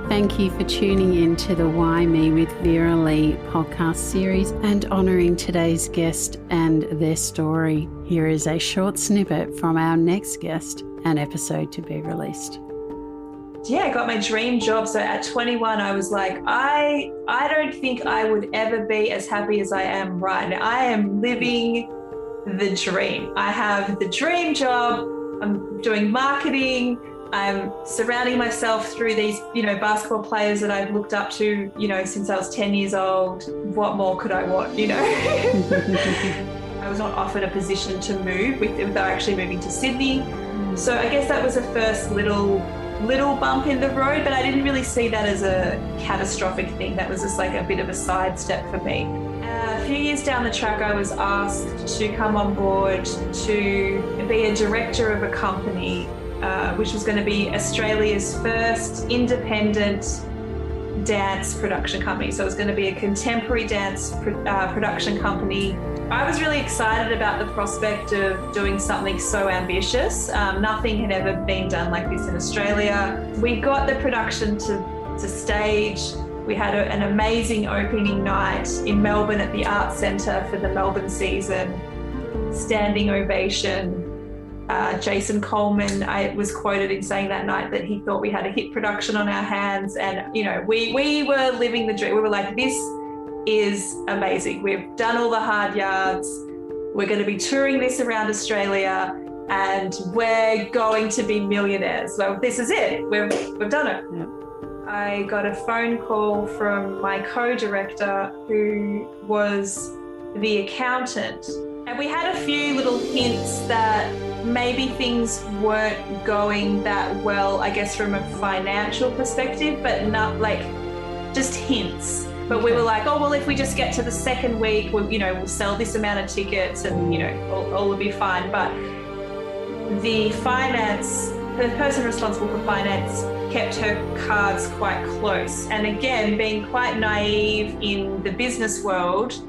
Speaker 1: Thank you for tuning in to the WhyMe with Vera-Lee podcast series and honouring today's guest and their story. Here is a short snippet from our next guest and episode to be released.
Speaker 3: Yeah, I got my dream job. So at 21, I was like, I don't think I would ever be as happy as I am right now. I am living the dream. I have the dream job. I'm doing marketing. I'm surrounding myself through these, basketball players that I've looked up to, since I was 10 years old. What more could I want, I was not offered a position to move without actually moving to Sydney. So I guess that was the first little bump in the road, but I didn't really see that as a catastrophic thing. That was just like a bit of a sidestep for me. A few years down the track, I was asked to come on board to be a director of a company which was going to be Australia's first independent dance production company. So it was going to be a contemporary dance production company. I was really excited about the prospect of doing something so ambitious. Nothing had ever been done like this in Australia. We got the production to stage. We had an amazing opening night in Melbourne at the Arts Centre for the Melbourne season. Standing ovation. Jason Coleman, I was quoted in saying that night that he thought we had a hit production on our hands. And, you know, we were living the dream. We were like, this is amazing. We've done all the hard yards. We're going to be touring this around Australia and we're going to be millionaires. So this is it. We've done it.
Speaker 1: Yep.
Speaker 3: I got a phone call from my co-director, who was the accountant. And we had a few little hints that maybe things weren't going that well, I guess, from a financial perspective, but not like just hints. But we were like, oh, well, if we just get to the second week, we'll sell this amount of tickets and, all will be fine. But the person responsible for finance kept her cards quite close. And again, being quite naive in the business world,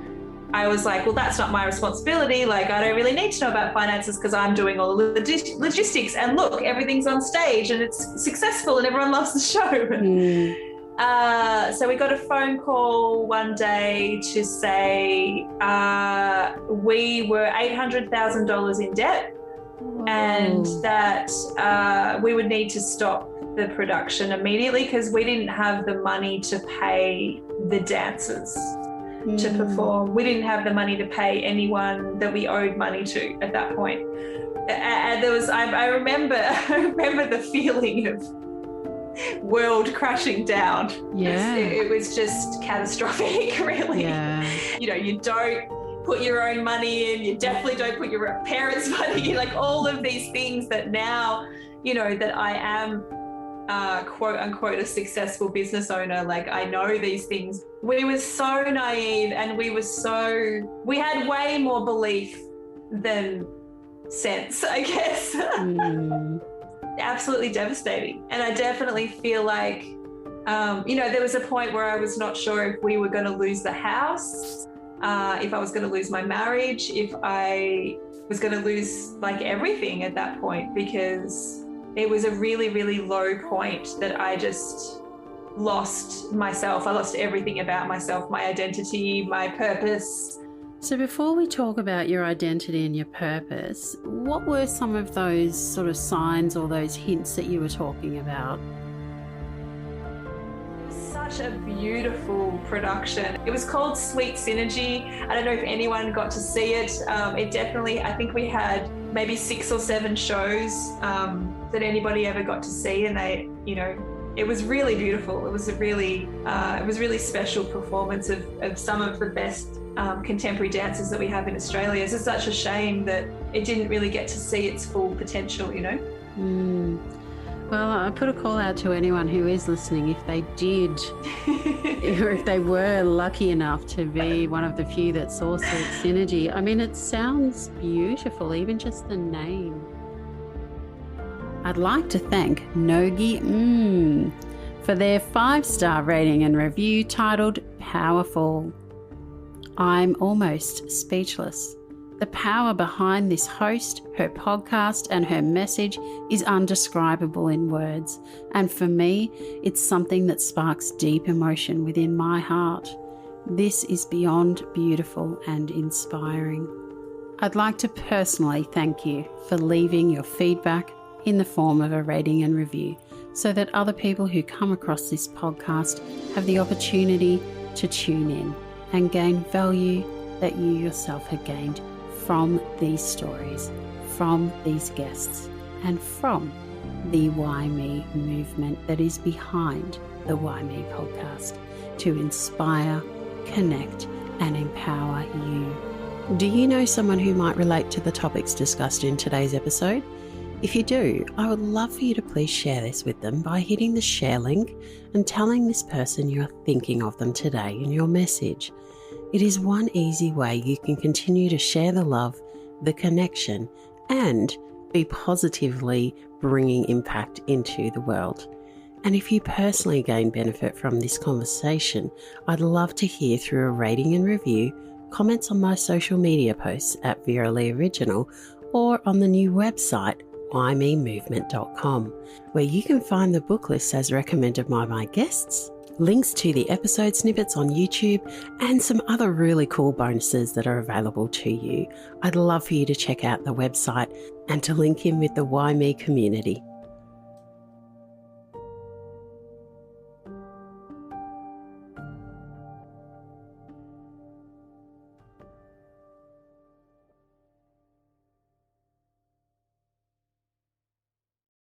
Speaker 3: I was like, well, that's not my responsibility. Like, I don't really need to know about finances because I'm doing all the logistics. And look, everything's on stage and it's successful and everyone loves the show. So we got a phone call one day to say we were $800,000 in debt. Whoa. And that we would need to stop the production immediately because we didn't have the money to pay the dancers to perform. We didn't have the money to pay anyone that we owed money to at that point. And there was, I remember the feeling of world crashing down.
Speaker 1: Yeah.
Speaker 3: It was just catastrophic, really. Yeah. You don't put your own money in, you definitely don't put your parents' money in, like all of these things that now, that I am quote unquote a successful business owner, like I know these things. We were so naive and we had way more belief than sense, I guess. Absolutely devastating. And I definitely feel like, there was a point where I was not sure if we were going to lose the house, if I was going to lose my marriage, if I was going to lose like everything at that point, because it was a really, really low point that I just lost myself. I lost everything about myself, my identity, my purpose.
Speaker 1: So before we talk about your identity and your purpose, what were some of those sort of signs or those hints that you were talking about?
Speaker 3: Such a beautiful production. It was called Sweet Synergy. I don't know if anyone got to see it. It definitely, I think we had maybe 6 or 7 shows that anybody ever got to see, and they, it was really beautiful. It was a really special performance of some of the best contemporary dancers that we have in Australia. It's such a shame that it didn't really get to see its full potential,
Speaker 1: Well, I put a call out to anyone who is listening, if they did, or if they were lucky enough to be one of the few that saw Sweet Synergy. I mean, it sounds beautiful, even just the name. I'd like to thank Nogi for their 5-star rating and review titled Powerful. I'm almost speechless. The power behind this host, her podcast, and her message is undescribable in words. And for me, it's something that sparks deep emotion within my heart. This is beyond beautiful and inspiring. I'd like to personally thank you for leaving your feedback in the form of a rating and review so that other people who come across this podcast have the opportunity to tune in and gain value that you yourself have gained from these stories, from these guests, and from the WhyMe movement that is behind the WhyMe podcast to inspire, connect, and empower you. Do you know someone who might relate to the topics discussed in today's episode? If you do, I would love for you to please share this with them by hitting the share link and telling this person you're thinking of them today in your message. It is one easy way you can continue to share the love, the connection, and be positively bringing impact into the world. And if you personally gain benefit from this conversation, I'd love to hear through a rating and review, comments on my social media posts at Vera-Lee Original, or on the new website WhyMeMovement.com, where you can find the book lists as recommended by my guests, links to the episode snippets on YouTube, and some other really cool bonuses that are available to you. I'd love for you to check out the website and to link in with the WhyMe community.